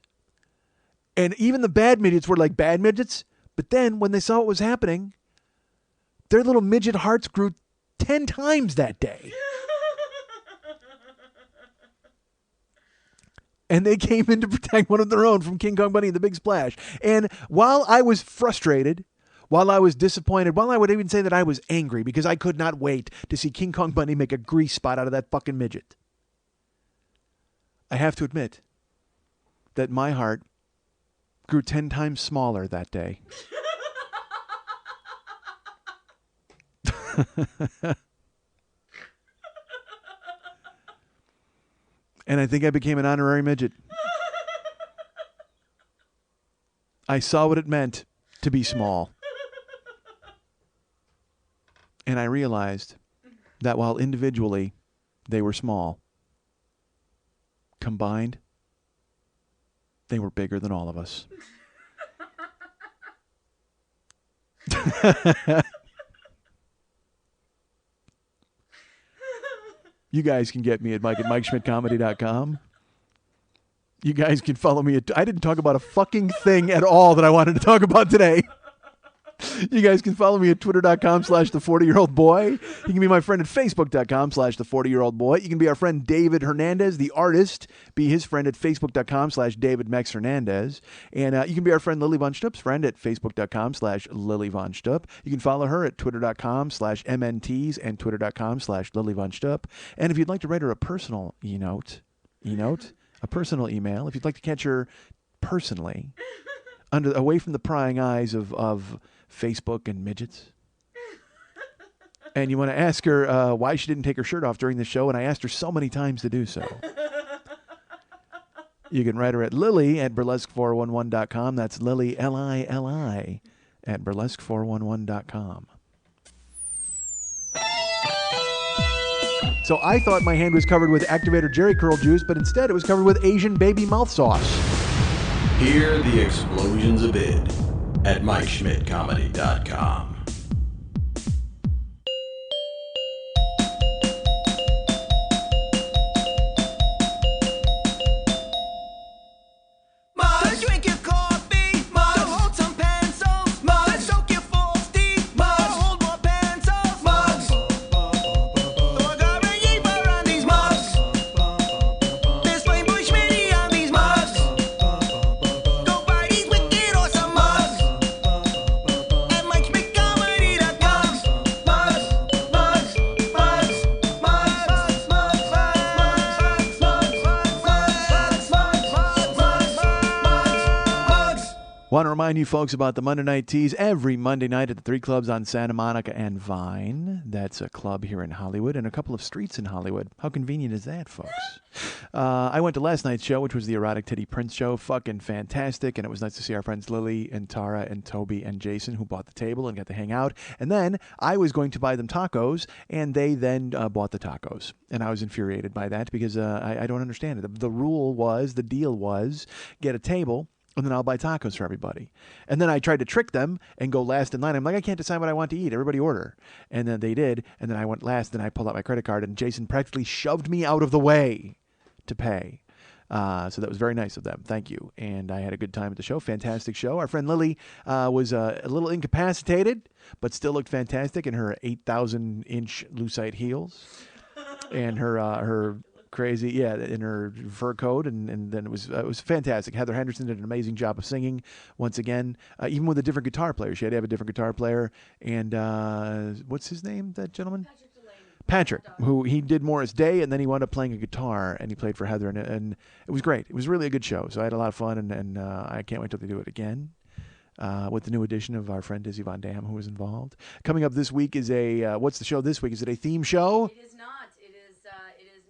And even the bad midgets were like bad midgets. But then when they saw what was happening, their little midget hearts grew 10 times that day. And they came in to protect one of their own from King Kong Bundy and the Big Splash. And while I was frustrated, while I was disappointed, while I would even say that I was angry because I could not wait to see King Kong Bundy make a grease spot out of that fucking midget, I have to admit that my heart grew 10 times smaller that day. And I think I became an honorary midget. I saw what it meant to be small. And I realized that while individually they were small, combined, they were bigger than all of us. You guys can get me at Mike at MikeSchmidtComedy.com. You guys can follow me I didn't talk about a fucking thing at all that I wanted to talk about today. You guys can follow me at twitter.com/the40year-old-boy. You can be my friend at facebook.com/the40year-old-boy. You can be our friend David Hernandez, the artist. Be his friend at facebook.com/DavidMexHernandez. And you can be our friend Lily Von Stupp's friend at facebook.com/Lily Von Stupp. You can follow her at twitter.com/MNTs and twitter.com/Lily Von Stupp. And if you'd like to write her a personal a personal email, if you'd like to catch her personally, away from the prying eyes of Facebook and midgets, and you want to ask her why she didn't take her shirt off during the show, and I asked her so many times to do so, you can write her at Lily at burlesque411.com. That's Lily, Lili, at burlesque411.com. So I thought my hand was covered with activator Jerry curl juice, but instead it was covered with Asian baby mouth sauce.
Hear the explosions of it at MikeSchmidtComedy.com.
Mug, drink your coffee. Mug, hold some pencils. Mug, soak your forty. Mug, hold more pencils. Mugs, throw a garbage on these mugs. There's Rainbow Schmitty on these mugs. Go buy these wicked awesome mugs at MikeSchmidtComedy.com. Mugs, mugs, mugs, mugs, mugs, mugs.
Want to remind you folks about the Monday Night Teas every Monday night at the 3 clubs on Santa Monica and Vine. That's a club here in Hollywood and a couple of streets in Hollywood. How convenient is that, folks? I went to last night's show, which was the Erotic Titty Prince show. Fucking fantastic. And it was nice to see our friends Lily and Tara and Toby and Jason, who bought the table and got to hang out. And then I was going to buy them tacos, and they then bought the tacos. And I was infuriated by that because I don't understand it. The deal was, get a table, and then I'll buy tacos for everybody. And then I tried to trick them and go last in line. I'm like, I can't decide what I want to eat. Everybody order. And then they did. And then I went last. Then I pulled out my credit card, and Jason practically shoved me out of the way to pay. So that was very nice of them. Thank you. And I had a good time at the show. Fantastic show. Our friend Lily was a little incapacitated, but still looked fantastic in her 8,000-inch lucite heels and her crazy. Yeah, in her fur coat, and then it was fantastic. Heather Henderson did an amazing job of singing once again, even with a different guitar player. She had to have a different guitar player. And what's his name? That gentleman. Patrick, who he did Morris Day, and then he wound up playing a guitar, and he played for Heather, and it was great. It was really a good show, so I had a lot of fun, and I can't wait till they do it again with the new addition of our friend Dizzy Von Dam, who was involved. Coming up this week is what's the show this week? Is it a theme show?
It is not. It is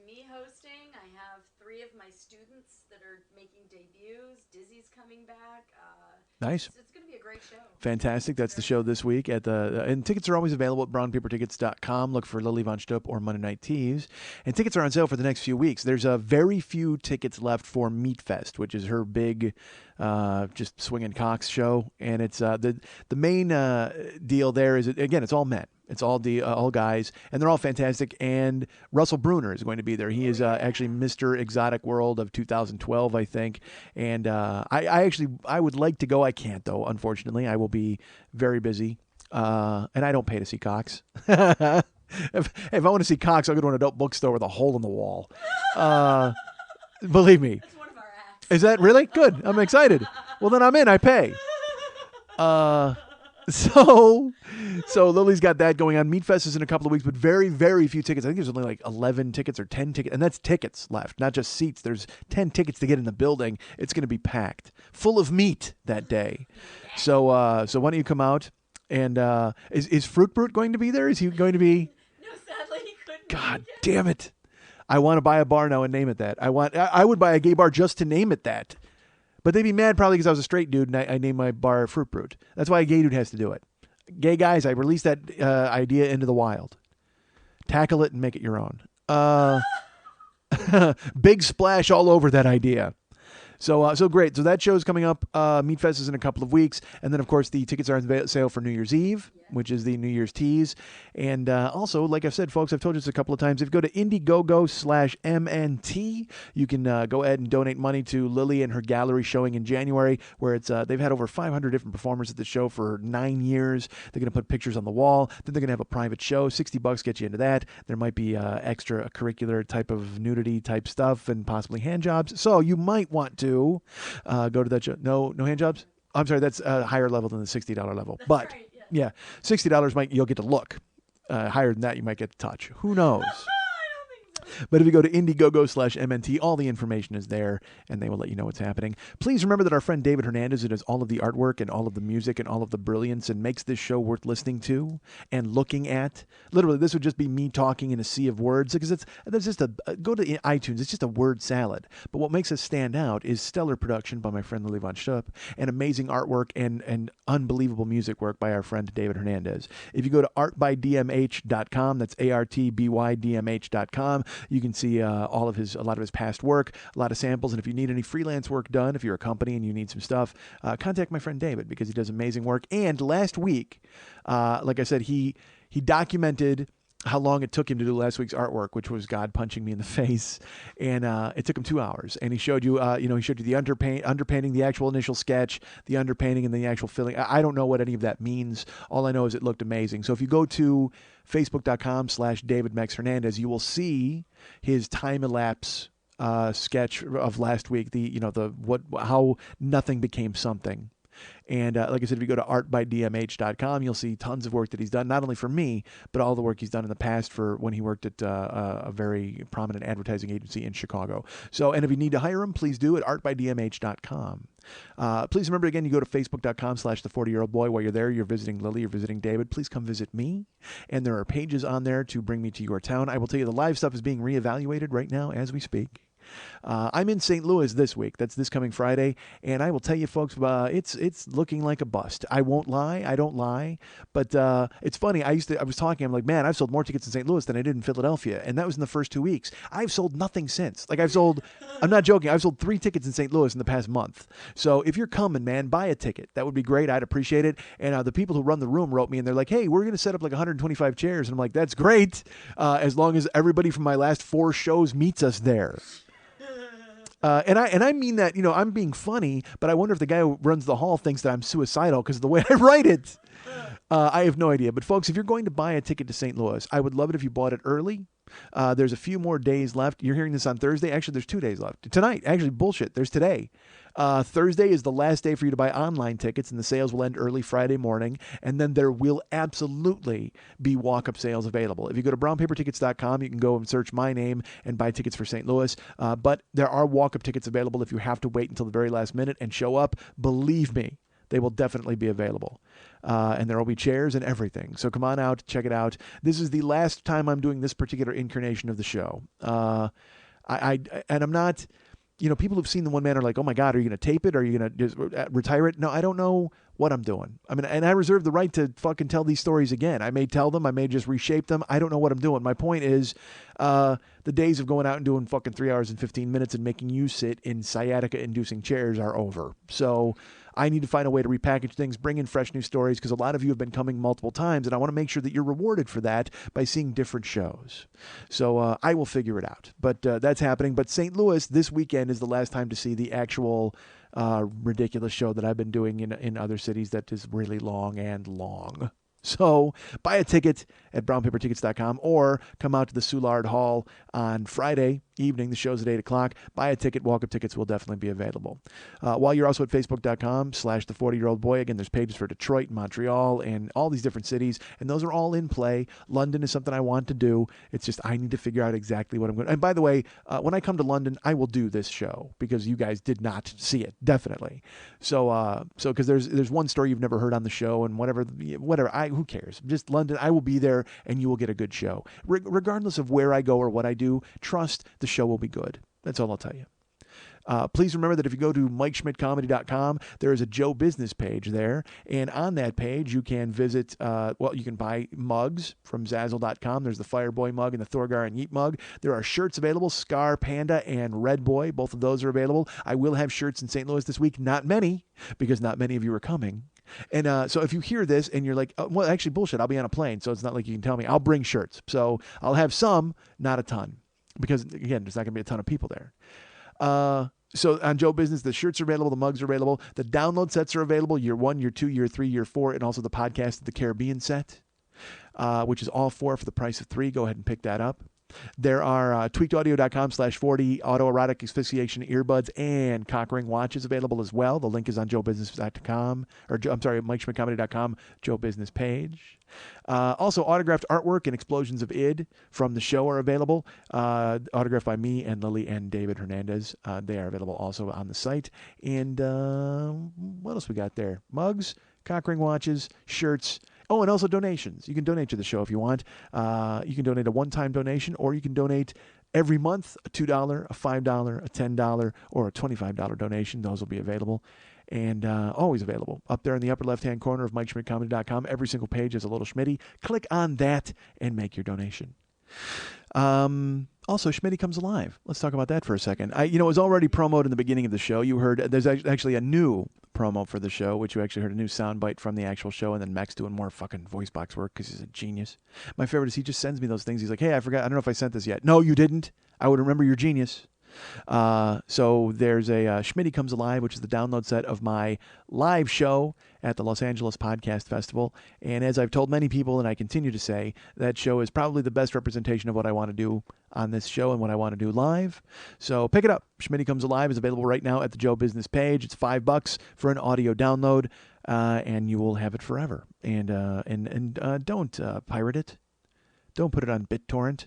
me hosting. I have 3 of my students that are making debuts. Dizzy's coming back.
Nice.
It's going to be a great show.
Fantastic. That's the show this week and tickets are always available at brownpapertickets.com. Look for Lily Von Stupp or Monday Night Tees. And tickets are on sale for the next few weeks. There's very few tickets left for Meat Fest, which is her big just swinging cocks show. And it's the main deal there is, again, it's all men. It's all guys, and they're all fantastic. And Russell Bruner is going to be there. He is actually Mr. Exotic World of 2012, I think. And I would like to go. I can't, though, unfortunately. I will be very busy. And I don't pay to see cocks. If I want to see cocks, I'll go to an adult bookstore with a hole in the wall. Believe me.
That's one of our acts.
Is that really? Good. I'm excited. Well, then I'm in. I pay. So Lily's got that going on. Meat Fest is in a couple of weeks, but very, very few tickets. I think there's only like 11 tickets or 10 tickets, and that's tickets left, not just seats. There's 10 tickets to get in the building. It's going to be packed, full of meat that day. So why don't you come out? And is Fruit Brute going to be there? Is he going to be?
No, sadly, he couldn't.
God damn it! I want to buy a bar now and name it that. I would buy a gay bar just to name it that. But they'd be mad probably because I was a straight dude and I named my bar Fruit Brute. That's why a gay dude has to do it. Gay guys, I release that idea into the wild. Tackle it and make it your own. Big splash all over that idea. So great. So that show's coming up. Meat Fest is in a couple of weeks. And then, of course, the tickets are on sale for New Year's Eve, which is the New Year's tease. And also, like I've said, folks, I've told you this a couple of times, if you go to Indiegogo/MNT, you can go ahead and donate money to Lily and her gallery showing in January, where they've had over 500 different performers at the show for 9 years. They're going to put pictures on the wall. Then they're going to have a private show. $60 gets you into that. There might be extra curricular type of nudity type stuff and possibly hand jobs. So you might want to go to that show. No hand jobs? I'm sorry, that's a higher level than the $60 level.
That's
but
right,
yeah, $60 you'll get to look. Higher than that, you might get to touch. Who knows? But if you go to Indiegogo/MNT, all the information is there, and they will let you know what's happening. Please remember that our friend David Hernandez does all of the artwork and all of the music and all of the brilliance and makes this show worth listening to and looking at. Literally, this would just be me talking in a sea of words because there's just go to iTunes. It's just a word salad. But what makes us stand out is stellar production by my friend Lily Von Stupp and amazing artwork and unbelievable music work by our friend David Hernandez. If you go to artbydmh.com, that's ARTBYDMH.com, you can see a lot of his past work, a lot of samples. And if you need any freelance work done, if you're a company and you need some stuff, contact my friend David because he does amazing work. And last week, like I said, he documented how long it took him to do last week's artwork, which was God punching me in the face. And it took him 2 hours. And he showed you, he showed you the underpainting, the actual initial sketch, the underpainting, and the actual filling. I don't know what any of that means. All I know is it looked amazing. So if you go to Facebook.com/David Mex Hernandez, you will see his time-elapse sketch of last week. How nothing became something. And like I said, if you go to artbydmh.com, you'll see tons of work that he's done, not only for me, but all the work he's done in the past for when he worked at a very prominent advertising agency in Chicago. So, and if you need to hire him, please do at artbydmh.com. Please remember, again, you go to facebook.com/the40year-old-boy. While you're there, you're visiting Lily, you're visiting David. Please come visit me. And there are pages on there to bring me to your town. I will tell you the live stuff is being reevaluated right now as we speak. I'm in St. Louis this week. That's this coming Friday. And I will tell you, folks, it's looking like a bust. I won't lie. I don't lie. But it's funny. I was talking. I'm like, man, I've sold more tickets in St. Louis than I did in Philadelphia. And that was in the first 2 weeks. I've sold nothing since. I'm not joking. I've sold 3 tickets in St. Louis in the past month. So if you're coming, man, buy a ticket. That would be great. I'd appreciate it. And the people who run the room wrote me and they're like, hey, we're going to set up like 125 chairs. And I'm like, that's great. As long as everybody from my last 4 shows meets us there. And I mean that, I'm being funny, but I wonder if the guy who runs the hall thinks that I'm suicidal because of the way I write it. I have no idea. But folks, if you're going to buy a ticket to St. Louis, I would love it if you bought it early. There's a few more days left. You're hearing this on Thursday. Actually, there's 2 days left. Tonight, actually, bullshit. There's today. Thursday is the last day for you to buy online tickets, and the sales will end early Friday morning. And then there will absolutely be walk-up sales available. If you go to brownpapertickets.com, you can go and search my name and buy tickets for St. Louis. But there are walk-up tickets available if you have to wait until the very last minute and show up. Believe me, they will definitely be available. And there will be chairs and everything. So come on out, check it out. This is the last time I'm doing this particular incarnation of the show. And I'm not, people who've seen the one man are like, oh my God, are you going to tape it? Are you going to just retire it? No, I don't know what I'm doing. I mean, and I reserve the right to fucking tell these stories again. I may tell them, I may just reshape them. I don't know what I'm doing. My point is, the days of going out and doing fucking 3 hours and 15 minutes and making you sit in sciatica-inducing chairs are over. So I need to find a way to repackage things, bring in fresh new stories, because a lot of you have been coming multiple times, and I want to make sure that you're rewarded for that by seeing different shows. So I will figure it out. But that's happening. But St. Louis this weekend is the last time to see the actual ridiculous show that I've been doing in other cities that is really long and long. So buy a ticket at brownpapertickets.com or come out to the Soulard Hall on Friday evening. The show's at 8 o'clock. Buy a ticket. Walk-up tickets will definitely be available. While you're also at facebook.com/the40year-old boy. Again, there's pages for Detroit, Montreal, and all these different cities, and those are all in play. London is something I want to do. It's just I need to figure out exactly what I'm going to. And by the way, when I come to London, I will do this show because you guys did not see it, definitely. So because there's one story you've never heard on the show, and whatever, who cares? Just London, I will be there, and you will get a good show. Regardless of where I go or what I do, trust the show will be good. That's all I'll tell you. Please remember that if you go to MikeSchmidtComedy.com, there is a Joe Business page there. And on that page, you can visit, you can buy mugs from Zazzle.com. There's the Fireboy mug and the Thorgar and Yeet mug. There are shirts available, Scar, Panda, and Red Boy. Both of those are available. I will have shirts in St. Louis this week. Not many, because not many of you are coming. And so if you hear this and you're like, well, actually, bullshit, I'll be on a plane, so it's not like you can tell me. I'll bring shirts. So I'll have some, not a ton. Because, again, there's not going to be a ton of people there. So on Joe Business, the shirts are available, the mugs are available, the download sets are available, year 1, year 2, year 3, year 4, and also the Podcast of the Caribbean set, which is all 4 for the price of 3. Go ahead and pick that up. There are tweakedaudio.com/40 autoerotic asphyxiation earbuds and cock ring watches available as well. The link is on joebusiness.com, MikeSchmidtComedy.com, Joe Business page. Also, autographed artwork and explosions of id from the show are available. Autographed by me and Lily and David Hernandez. They are available also on the site. And what else we got there? Mugs, cock ring watches, shirts. Oh, and also donations. You can donate to the show if you want. You can donate a one-time donation, or you can donate every month a $2, a $5, a $10, or a $25 donation. Those will be available. And always available. Up there in the upper left-hand corner of MikeSchmidtComedy.com, every single page has a little Schmitty. Click on that and make your donation. Also, Schmitty Comes Alive. Let's talk about that for a second. It was already promoted in the beginning of the show. You heard there's actually a new promo for the show, which you actually heard a new soundbite from the actual show, and then Mac's doing more fucking voice box work because he's a genius. My favorite is he just sends me those things. He's like, hey, I forgot. I don't know if I sent this yet. No, you didn't. I would remember your genius. So there's a Schmitty Comes Alive, which is the download set of my live show at the Los Angeles Podcast Festival. And as I've told many people, and I continue to say, that show is probably the best representation of what I want to do on this show and what I want to do live. So pick it up. Schmitty Comes Alive is available right now at the Joe Business page. It's $5 for an audio download, and you will have it forever. And don't pirate it. Don't put it on BitTorrent.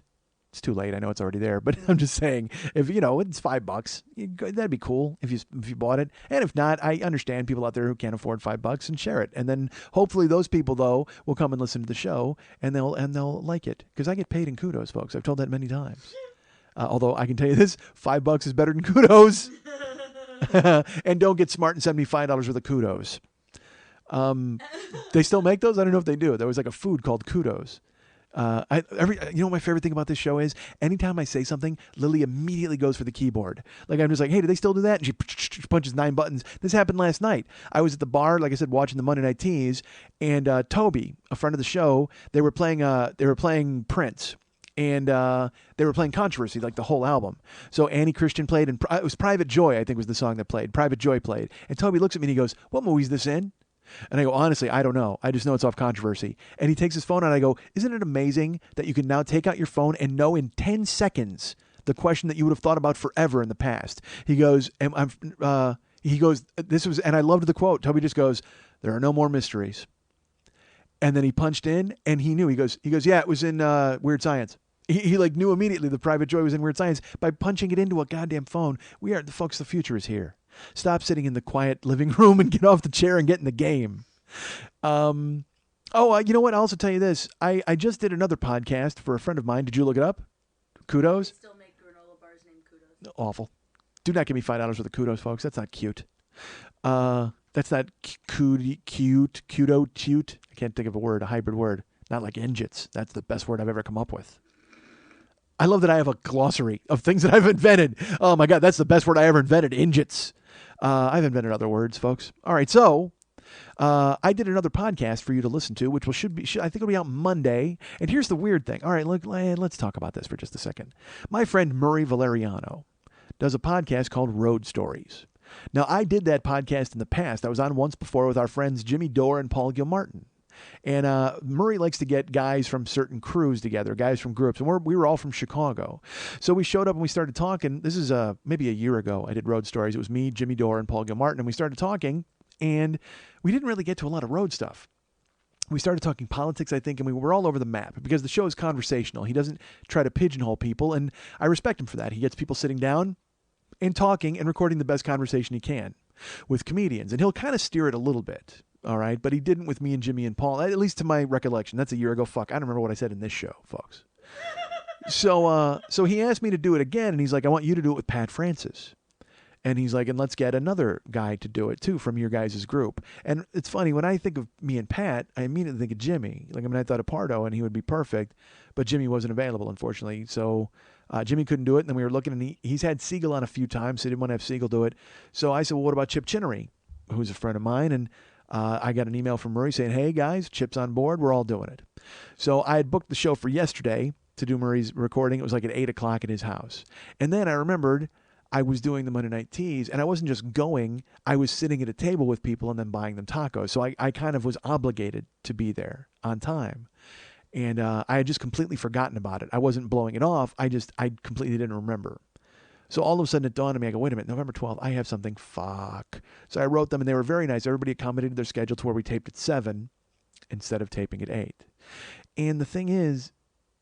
It's too late. I know it's already there, but I'm just saying, if it's $5, that'd be cool if you bought it. And if not, I understand people out there who can't afford $5 and share it. And then hopefully those people though will come and listen to the show and they'll like it, because I get paid in kudos, folks. I've told that many times. Although I can tell you this, $5 is better than kudos. And don't get smart and send me $5 worth of kudos. They still make those? I don't know if they do. There was like a food called kudos. What my favorite thing about this show is, anytime I say something, Lily immediately goes for the keyboard. Like, I'm just like, hey, do they still do that? And she punches 9 buttons. This happened last night. I was at the bar, like I said, watching the Monday Night Teas, and Toby, a friend of the show, they were playing Prince. And they were playing Controversy, like the whole album. So Annie Christian played, and it was Private Joy, I think was the song that played. Private Joy played. And Toby looks at me and he goes, what movie is this in? And I go, honestly, I don't know. I just know it's off Controversy. And he takes his phone out and I go, isn't it amazing that you can now take out your phone and know in 10 seconds the question that you would have thought about forever in the past? He goes, this was, and I loved the quote. Toby just goes, there are no more mysteries. And then he punched in and he knew. He goes, yeah, it was in Weird Science. He like knew immediately the Private Joy was in Weird Science by punching it into a goddamn phone. Folks, the future is here. Stop sitting in the quiet living room and get off the chair and get in the game. You know what? I'll also tell you this. I just did another podcast for a friend of mine. Did you look it up? Kudos?
Still make granola bars named Kudos.
Awful. Do not give me $5 for the Kudos, folks. That's not cute. That's not cute. I can't think of a hybrid word. Not like Indgets. That's the best word I've ever come up with. I love that I have a glossary of things that I've invented. Oh my God, that's the best word I ever invented, Indgets. I've invented other words, folks. All right, so I did another podcast for you to listen to, which I think it'll be out Monday. And here's the weird thing. All right, let's talk about this for just a second. My friend Murray Valeriano does a podcast called Road Stories. Now, I did that podcast in the past. I was on once before with our friends Jimmy Dore and Paul Gilmartin. And Murray likes to get guys from certain crews together, guys from groups. And we were all from Chicago. So we showed up and we started talking. This is maybe a year ago. I did Road Stories. It was me, Jimmy Dore, and Paul Gilmartin. And we started talking. And we didn't really get to a lot of road stuff. We started talking politics, I think, and we were all over the map because the show is conversational. He doesn't try to pigeonhole people. And I respect him for that. He gets people sitting down and talking and recording the best conversation he can with comedians. And he'll kind of steer it a little bit. All right. But he didn't with me and Jimmy and Paul, at least to my recollection. That's a year ago. Fuck. I don't remember what I said in this show, folks. So he asked me to do it again. And he's like, I want you to do it with Pat Francis. And he's like, and let's get another guy to do it too from your guys' group. And it's funny, when I think of me and Pat, I immediately think of Jimmy. I thought of Pardo and he would be perfect, but Jimmy wasn't available, unfortunately. So Jimmy couldn't do it. And then we were looking, and he's had Siegel on a few times, so he didn't want to have Siegel do it. So I said, well, what about Chip Chinnery, who's a friend of mine? And I got an email from Murray saying, hey, guys, Chip's on board. We're all doing it. So I had booked the show for yesterday to do Murray's recording. It was like at 8 o'clock at his house. And then I remembered I was doing the Monday Night Teas, and I wasn't just going. I was sitting at a table with people and then buying them tacos. So I kind of was obligated to be there on time. And I had just completely forgotten about it. I wasn't blowing it off. I completely didn't remember. So all of a sudden it dawned on me. I go, wait a minute, November 12th, I have something. Fuck. So I wrote them, and they were very nice. Everybody accommodated their schedule to where we taped at 7 instead of taping at 8. And the thing is,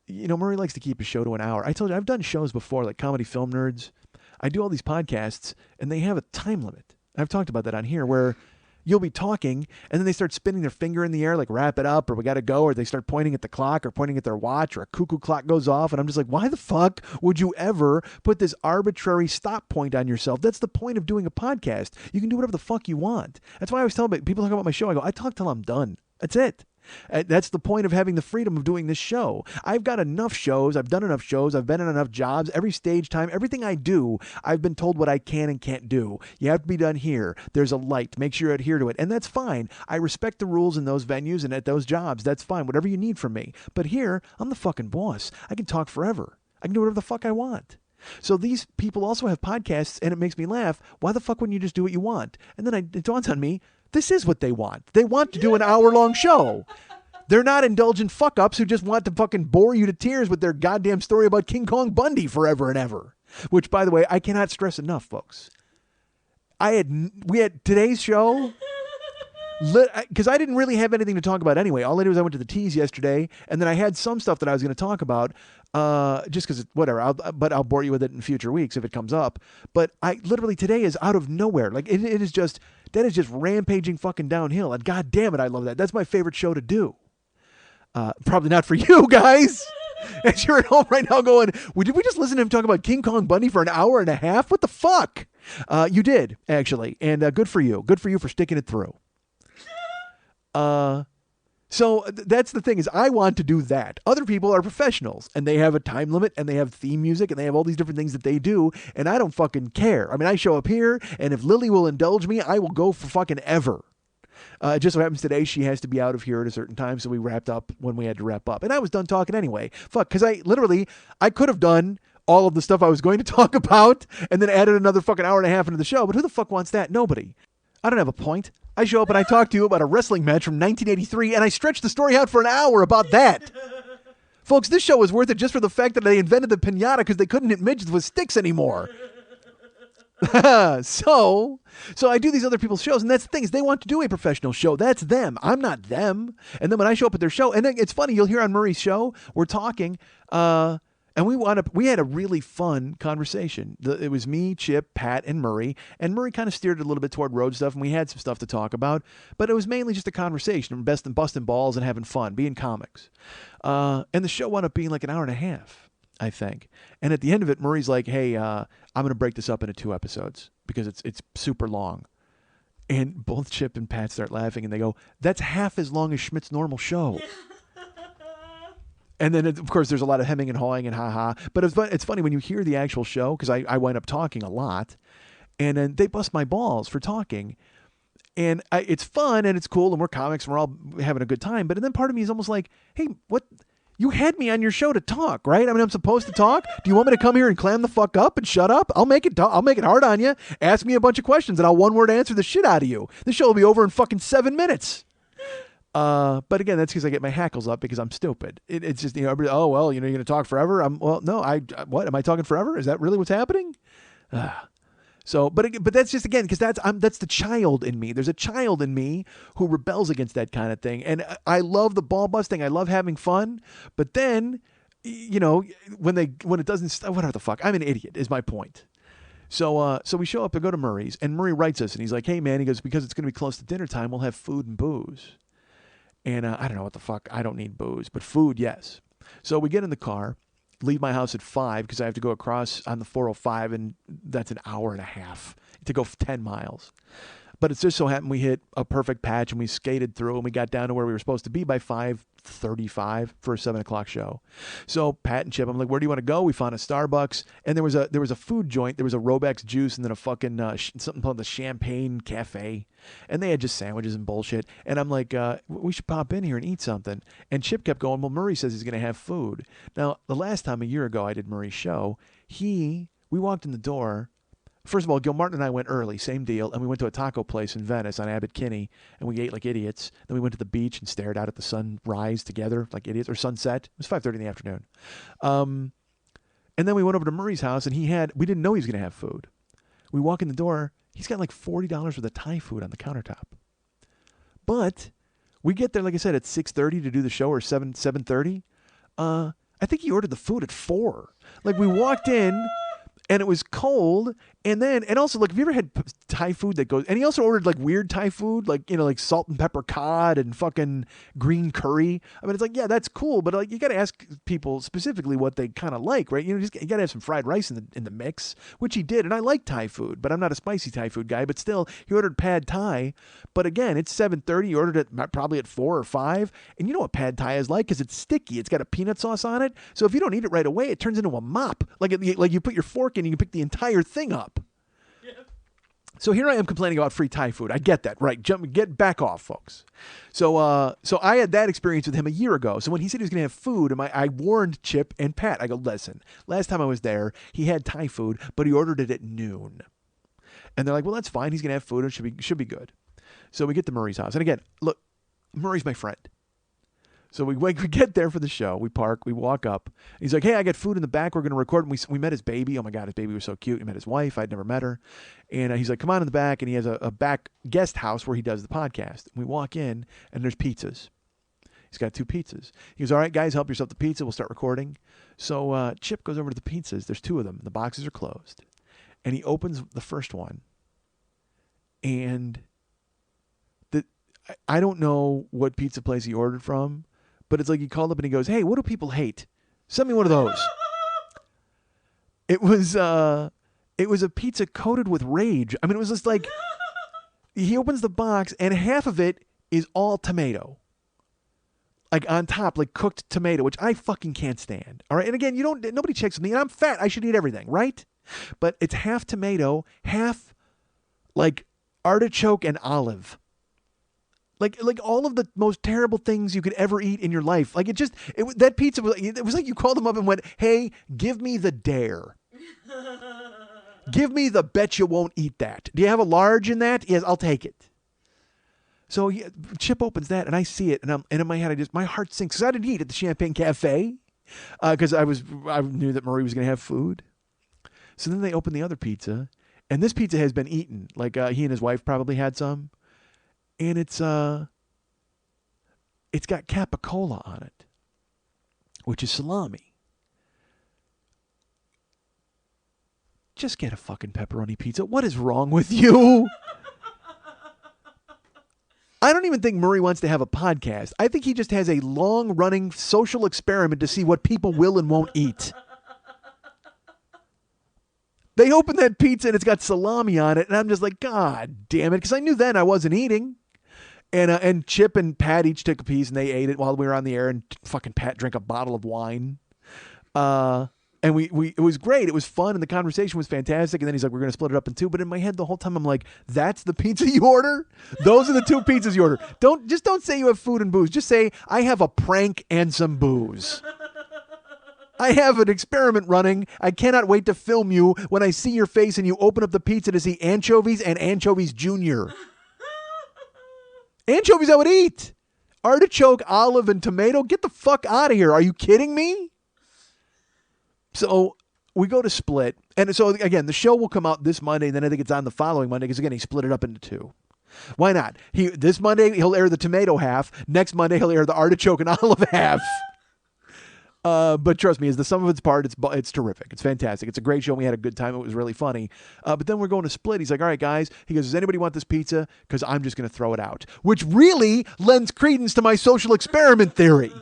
Murray likes to keep a show to an hour. I told you, I've done shows before, like Comedy Film Nerds. I do all these podcasts, and they have a time limit. I've talked about that on here, where you'll be talking, and then they start spinning their finger in the air, like wrap it up, or we got to go, or they start pointing at the clock or pointing at their watch, or a cuckoo clock goes off, and I'm just like, why the fuck would you ever put this arbitrary stop point on yourself? That's the point of doing a podcast. You can do whatever the fuck you want. That's why I always tell people talk about my show, I go, I talk till I'm done. That's it. That's the point of having the freedom of doing this show. I've got enough shows. I've done enough shows. I've been in enough jobs. Every stage time, everything I do, I've been told what I can and can't do. You have to be done here. There's a light. Make sure you adhere to it. And that's fine. I respect the rules in those venues and at those jobs. That's fine. Whatever you need from me. But here, I'm the fucking boss. I can talk forever. I can do whatever the fuck I want. So these people also have podcasts, and it makes me laugh. Why the fuck wouldn't you just do what you want? And then it dawns on me, this is what they want. They want to do an hour-long show. They're not indulgent fuck-ups who just want to fucking bore you to tears with their goddamn story about King Kong Bundy forever and ever. Which, by the way, I cannot stress enough, folks. We had today's show, because I didn't really have anything to talk about anyway. All I did was I went to the teas yesterday, and then I had some stuff that I was going to talk about, just because whatever. But I'll bore you with it in future weeks if it comes up. But literally today is out of nowhere. Like it is just. That is just rampaging fucking downhill. And God damn it, I love that. That's my favorite show to do. Probably not for you guys. As you're at home right now going, did we just listen to him talk about King Kong Bundy for an hour and a half? What the fuck? You did, actually. And good for you. Good for you for sticking it through. So that's the thing is I want to do that. Other people are professionals and they have a time limit and they have theme music and they have all these different things that they do. And I don't fucking care. I mean, I show up here and if Lily will indulge me, I will go for fucking ever. It just so happens today she has to be out of here at a certain time, so we wrapped up when we had to wrap up. And I was done talking anyway. Fuck, because I could have done all of the stuff I was going to talk about and then added another fucking hour and a half into the show. But who the fuck wants that? Nobody. I don't have a point. I show up and I talk to you about a wrestling match from 1983, and I stretch the story out for an hour about that. Folks, this show was worth it just for the fact that they invented the piñata because they couldn't hit midgets with sticks anymore. So I do these other people's shows, and that's the thing is they want to do a professional show. That's them. I'm not them. And then when I show up at their show, and then it's funny, you'll hear on Murray's show, we're talking, and we had a really fun conversation. It was me, Chip, Pat, and Murray kind of steered it a little bit toward road stuff, and we had some stuff to talk about, but it was mainly just a conversation, busting balls and having fun, being comics. And the show wound up being like an hour and a half, I think. And at the end of it, Murray's like, hey, I'm going to break this up into 2 episodes because it's super long. And both Chip and Pat start laughing, and they go, that's half as long as Schmidt's normal show. And then, of course, there's a lot of hemming and hawing and ha-ha. But it's funny when you hear the actual show, because I wind up talking a lot, and then they bust my balls for talking. And it's fun, and it's cool, and we're comics, and we're all having a good time. But then part of me is almost like, hey, what? You had me on your show to talk, right? I mean, I'm supposed to talk. Do you want me to come here and clam the fuck up and shut up? I'll make it hard on you. Ask me a bunch of questions, and I'll one-word answer the shit out of you. This show will be over in fucking 7 minutes. But again, that's because I get my hackles up because I'm stupid. It's just, oh, well, you're going to talk forever. No, what am I talking forever? Is that really what's happening? But that's just, again, because that's the child in me. There's a child in me who rebels against that kind of thing. And I love the ball busting. I love having fun. But then, when it doesn't, whatever the fuck, I'm an idiot is my point. So we show up and go to Murray's, and Murray writes us, and he's like, hey man, he goes, because it's going to be close to dinner time, we'll have food and booze. And I don't know what the fuck. I don't need booze, but food, yes. So we get in the car, leave my house at 5 because I have to go across on the 405, and that's an hour and a half to go 10 miles. But it's just so happened we hit a perfect patch, and we skated through, and we got down to where we were supposed to be by 5:35 for a 7 o'clock show. So Pat and Chip, I'm like, where do you want to go? We found a Starbucks, and there was a food joint. There was a Robex juice, and then a fucking something called the Champagne Cafe, and they had just sandwiches and bullshit. And I'm like, we should pop in here and eat something. And Chip kept going, well, Murray says he's going to have food. Now, the last time a year ago I did Murray's show, we walked in the door. First of all, Gil Martin and I went early, same deal, and we went to a taco place in Venice on Abbot Kinney, and we ate like idiots. Then we went to the beach and stared out at the sunrise together like idiots, or sunset. It was 5:30 in the afternoon. And then we went over to Murray's house, and we didn't know he was going to have food. We walk in the door, he's got like $40 worth of Thai food on the countertop. But we get there, like I said, at 6:30 to do the show, or 7:30. I think he ordered the food at 4. Like, we walked in, and it was cold, and also, like, have you ever had Thai food that goes, and he also ordered, like, weird Thai food, like, like salt and pepper cod and fucking green curry. I mean, it's like, yeah, that's cool, but, like, you got to ask people specifically what they kind of like, right? You got to have some fried rice in the mix, which he did, and I like Thai food, but I'm not a spicy Thai food guy, but still, he ordered pad Thai, but again, it's 7:30, he ordered it probably at 4 or 5, and you know what pad Thai is like, because it's sticky, it's got a peanut sauce on it, so if you don't eat it right away, it turns into a mop, like you put your fork in, and you can pick the entire thing up. So here I am complaining about free Thai food. I get that, right? Get back off, folks. So I had that experience with him a year ago. So when he said he was going to have food, I warned Chip and Pat. I go, listen, last time I was there, he had Thai food, but he ordered it at noon. And they're like, well, that's fine. He's going to have food. It should be good. So we get to Murray's house. And again, look, Murray's my friend. So we get there for the show. We park. We walk up. He's like, hey, I got food in the back. We're going to record. And we met his baby. Oh, my God, his baby was so cute. He met his wife. I'd never met her. And he's like, come on in the back. And he has a back guest house where he does the podcast. And we walk in, and there's pizzas. He's got 2 pizzas. He goes, all right, guys, help yourself to pizza. We'll start recording. So Chip goes over to the pizzas. There's 2 of them. The boxes are closed. And he opens the first one. And I don't know what pizza place he ordered from. But it's like he called up and he goes, hey, what do people hate? Send me one of those. It was a pizza coated with rage. I mean, it was just like, he opens the box and half of it is all tomato. Like on top, like cooked tomato, which I fucking can't stand. All right. And again, nobody checks with me, and I'm fat. I should eat everything, right? But it's half tomato, half like artichoke and olive. Like all of the most terrible things you could ever eat in your life. Like that pizza was, it was like you called them up and went, hey, give me the dare. Give me the bet you won't eat that. Do you have a large in that? Yes, I'll take it. So Chip opens that and I see it and in my head, my heart sinks because I didn't eat at the Champagne Cafe because I knew that Marie was going to have food. So then they open the other pizza and this pizza has been eaten. Like he and his wife probably had some. And it's got capicola on it, which is salami. Just get a fucking pepperoni pizza. What is wrong with you? I don't even think Murray wants to have a podcast. I think he just has a long-running social experiment to see what people will and won't eat. They open that pizza and it's got salami on it, and I'm just like, God damn it, because I knew then I wasn't eating. And Chip and Pat each took a piece and they ate it while we were on the air, and fucking Pat drank a bottle of wine. And it was great. It was fun and the conversation was fantastic. And then he's like, we're going to split it up in two. But in my head the whole time I'm like, that's the pizza you order? Those are the two pizzas you order. Don't say you have food and booze. Just say I have a prank and some booze. I have an experiment running. I cannot wait to film you when I see your face and you open up the pizza to see anchovies and anchovies junior. Anchovies I would eat. Artichoke, olive, and tomato. Get the fuck out of here. Are you kidding me? So we go to split. And so, again, the show will come out this Monday, and then I think it's on the following Monday because, again, he split it up into two. Why not? This Monday, he'll air the tomato half. Next Monday, he'll air the artichoke and olive half. But trust me, as the sum of its part, it's terrific. It's fantastic. It's a great show. We had a good time. It was really funny. But then we're going to split. He's like, all right, guys. He goes, does anybody want this pizza? Because I'm just going to throw it out. Which really lends credence to my social experiment theory.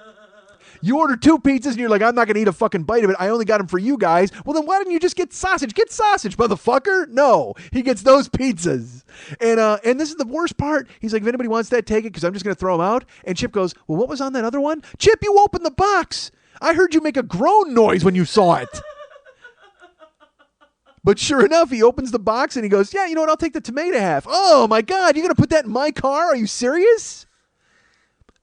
You order two pizzas and you're like, I'm not going to eat a fucking bite of it. I only got them for you guys. Well, then why didn't you just get sausage? Get sausage, motherfucker. No, he gets those pizzas. And this is the worst part. He's like, if anybody wants that, take it because I'm just going to throw them out. And Chip goes, well, what was on that other one? Chip, you opened the box. I heard you make a groan noise when you saw it. But sure enough, he opens the box and he goes, yeah, you know what? I'll take the tomato half. Oh, my God. You're going to put that in my car? Are you serious?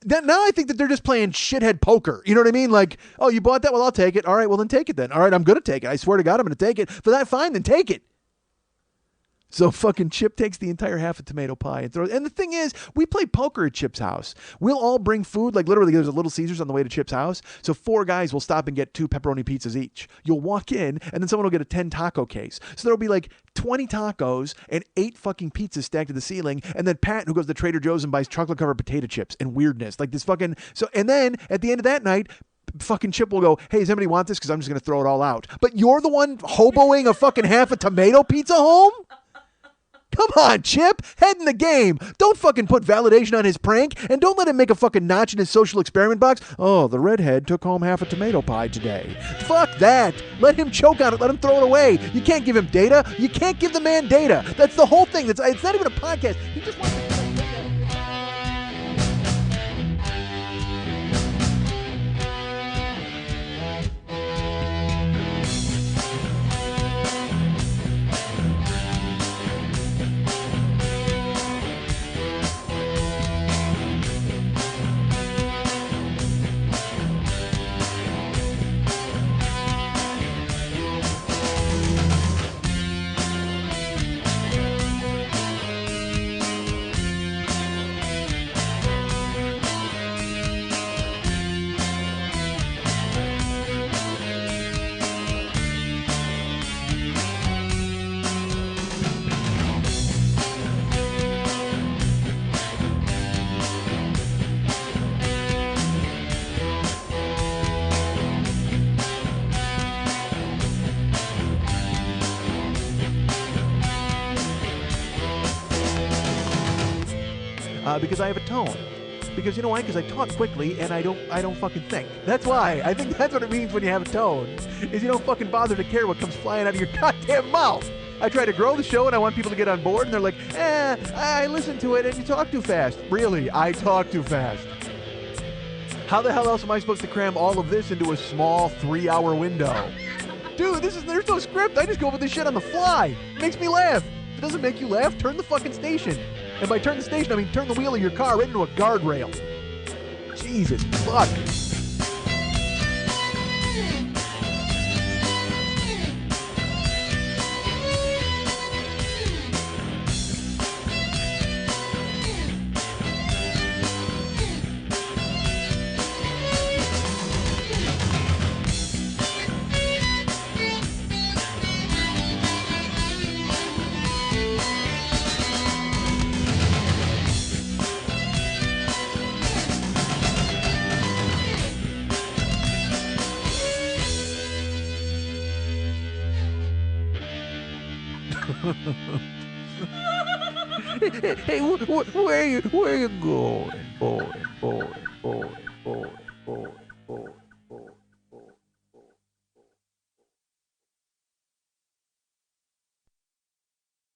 Now I think that they're just playing shithead poker. You know what I mean? Like, oh, you bought that? Well, I'll take it. All right, well, then take it then. All right, I'm going to take it. I swear to God, I'm going to take it. For that, fine, then take it. So fucking Chip takes the entire half of tomato pie and throws. And the thing is, we play poker at Chip's house. We'll all bring food. Like literally, there's a Little Caesars on the way to Chip's house. So 4 guys will stop and get 2 pepperoni pizzas each. You'll walk in, and then someone will get a 10 taco case. So there'll be like 20 tacos and 8 fucking pizzas stacked to the ceiling. And then Pat, who goes to Trader Joe's and buys chocolate covered potato chips and weirdness, like this fucking. So and then at the end of that night, fucking Chip will go, hey, does anybody want this? Because I'm just going to throw it all out. But you're the one hoboing a fucking half a tomato pizza home? Come on, Chip. Head in the game. Don't fucking put validation on his prank, and don't let him make a fucking notch in his social experiment box. Oh, the redhead took home half a tomato pie today. Fuck that. Let him choke on it. Let him throw it away. You can't give him data. You can't give the man data. That's the whole thing. It's not even a podcast. He just wants to... because I have a tone. Because you know why? Because I talk quickly and I don't fucking think. That's why. I think that's what it means when you have a tone. Is you don't fucking bother to care what comes flying out of your goddamn mouth. I try to grow the show and I want people to get on board and they're like, I listen to it and you talk too fast. Really, I talk too fast. How the hell else am I supposed to cram all of this into a small 3-hour window? Dude, there's no script. I just go with this shit on the fly. It makes me laugh. If it doesn't make you laugh, turn the fucking station. And by turn the station, I mean turn the wheel of your car right into a guardrail. Jesus fuck. Hey, where you going, boy, boy, boy, boy, boy, boy?